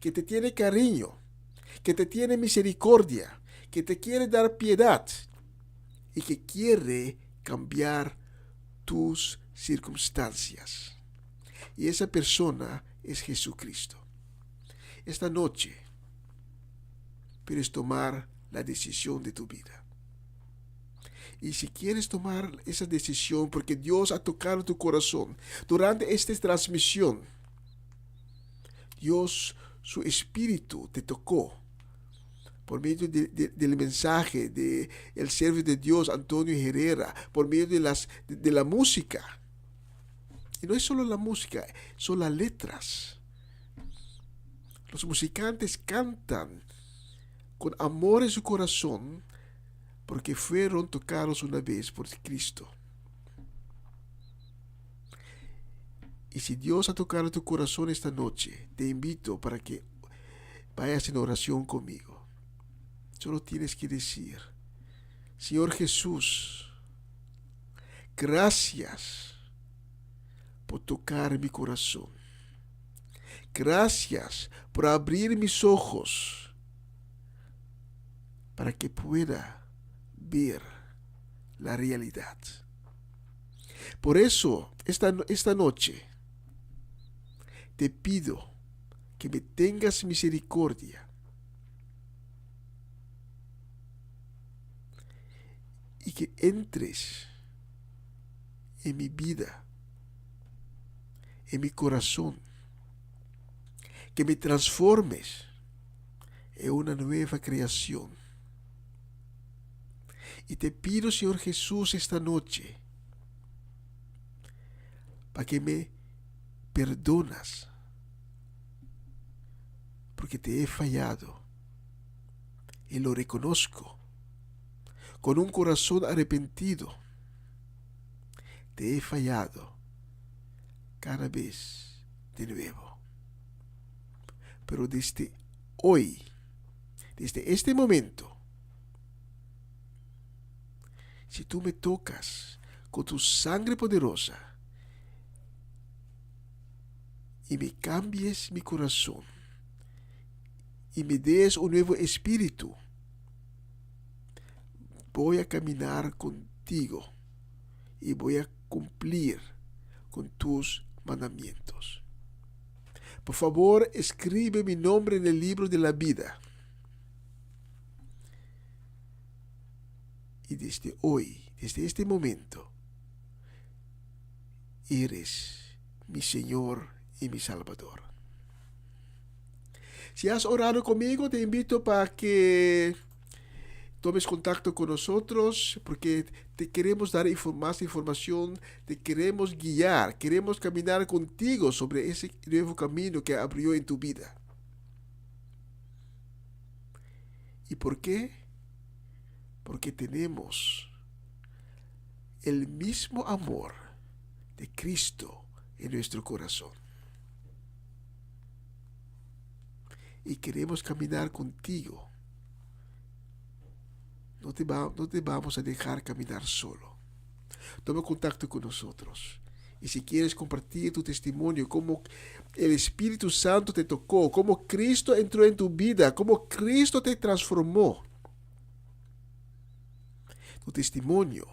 que te tiene cariño, que te tiene misericordia, que te quiere dar piedad y que quiere cambiar tus circunstancias. Y esa persona es Jesucristo. Esta noche puedes tomar la decisión de tu vida. Y si quieres tomar esa decisión porque Dios ha tocado tu corazón durante esta transmisión, Dios, su Espíritu te tocó por medio del mensaje del siervo de Dios Antonio Herrera, por medio de la música. Y no es solo la música, son las letras. Los musicantes cantan con amor en su corazón porque fueron tocados una vez por Cristo. Y si Dios ha tocado tu corazón esta noche, te invito para que vayas en oración conmigo. Solo tienes que decir: Señor Jesús, gracias por tocar mi corazón. Gracias por abrir mis ojos para que pueda ver la realidad. Por eso, esta noche, te pido que me tengas misericordia y que entres en mi vida, en mi corazón, que me transformes en una nueva creación. Y te pido, Señor Jesús, esta noche, para que me perdonas, porque te he fallado y lo reconozco. Con un corazón arrepentido, te he fallado cada vez de nuevo. Pero desde hoy, desde este momento, si tú me tocas con tu sangre poderosa y me cambies mi corazón y me des un nuevo espíritu, voy a caminar contigo y voy a cumplir con tus mandamientos. Por favor, escribe mi nombre en el libro de la vida. Y desde hoy, desde este momento, eres mi Señor y mi Salvador. Si has orado conmigo, te invito para que tomes contacto con nosotros, porque te queremos dar más información, te queremos guiar, queremos caminar contigo sobre ese nuevo camino que abrió en tu vida. ¿Y por qué? Porque tenemos el mismo amor de Cristo en nuestro corazón. Y queremos caminar contigo. No te vamos a dejar caminar solo. Toma contacto con nosotros. Y si quieres compartir tu testimonio, cómo el Espíritu Santo te tocó, cómo Cristo entró en tu vida, cómo Cristo te transformó, tu testimonio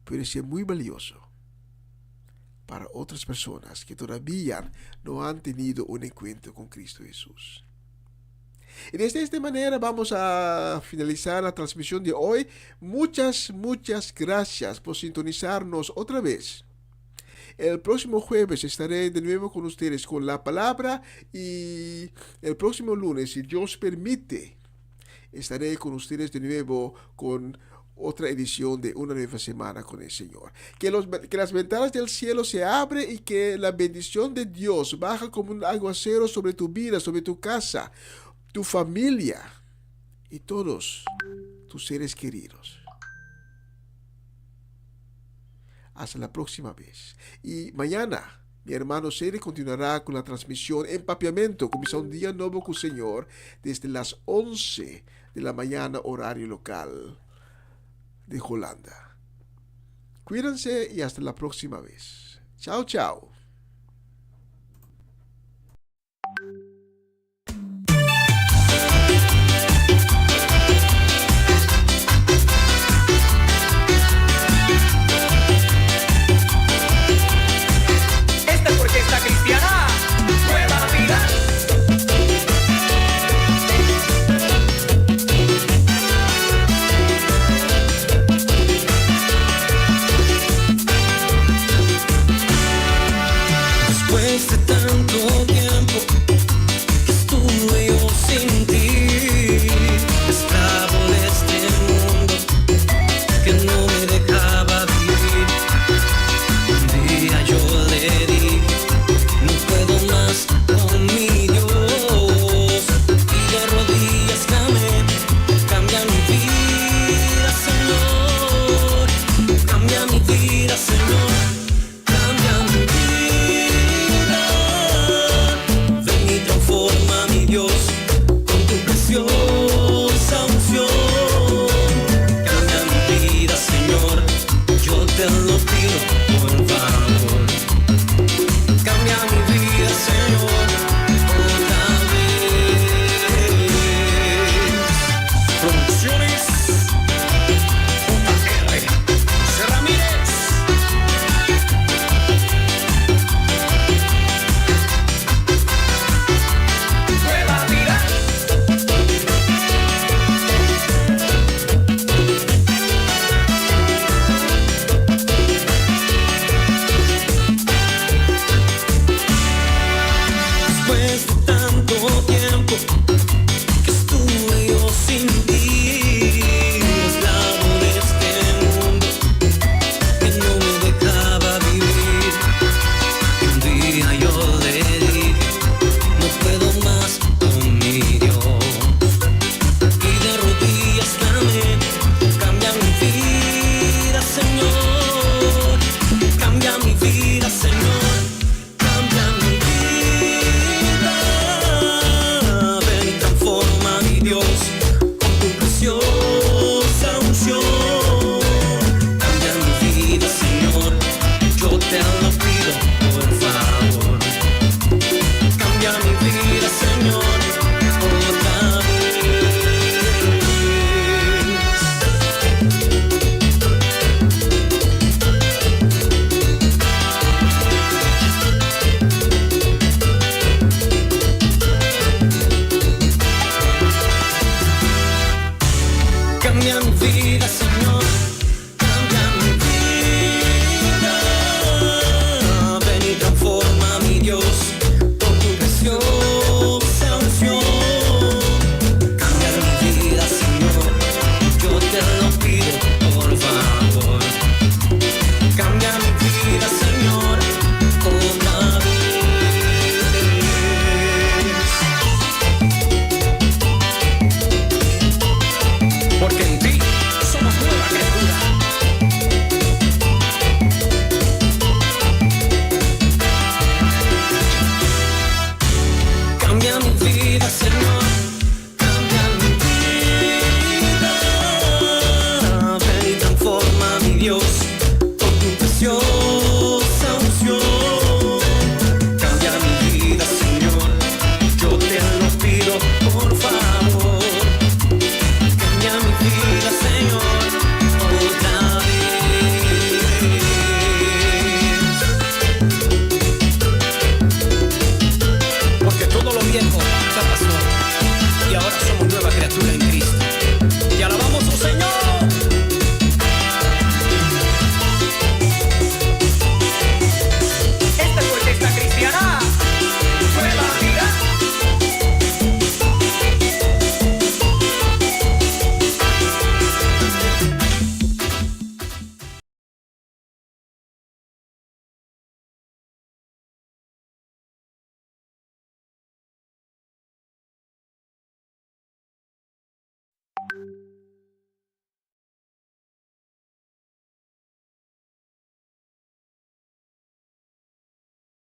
puede ser muy valioso para otras personas que todavía no han tenido un encuentro con Cristo Jesús. Y desde esta manera vamos a finalizar la transmisión de hoy. Muchas gracias por sintonizarnos otra vez. El próximo jueves estaré de nuevo con ustedes con la palabra, y el próximo lunes, si Dios permite, estaré con ustedes de nuevo con otra edición de una nueva semana con el Señor. Que las ventanas del cielo se abren y que la bendición de Dios baja como un aguacero sobre tu vida, sobre tu casa, tu familia y todos tus seres queridos. Hasta la próxima vez. Y mañana mi hermano Sere continuará con la transmisión Empapiamento, comienza un día nuevo con el Señor desde las 11 de la mañana horario local de Holanda. Cuídense y hasta la próxima vez. Chao, chao.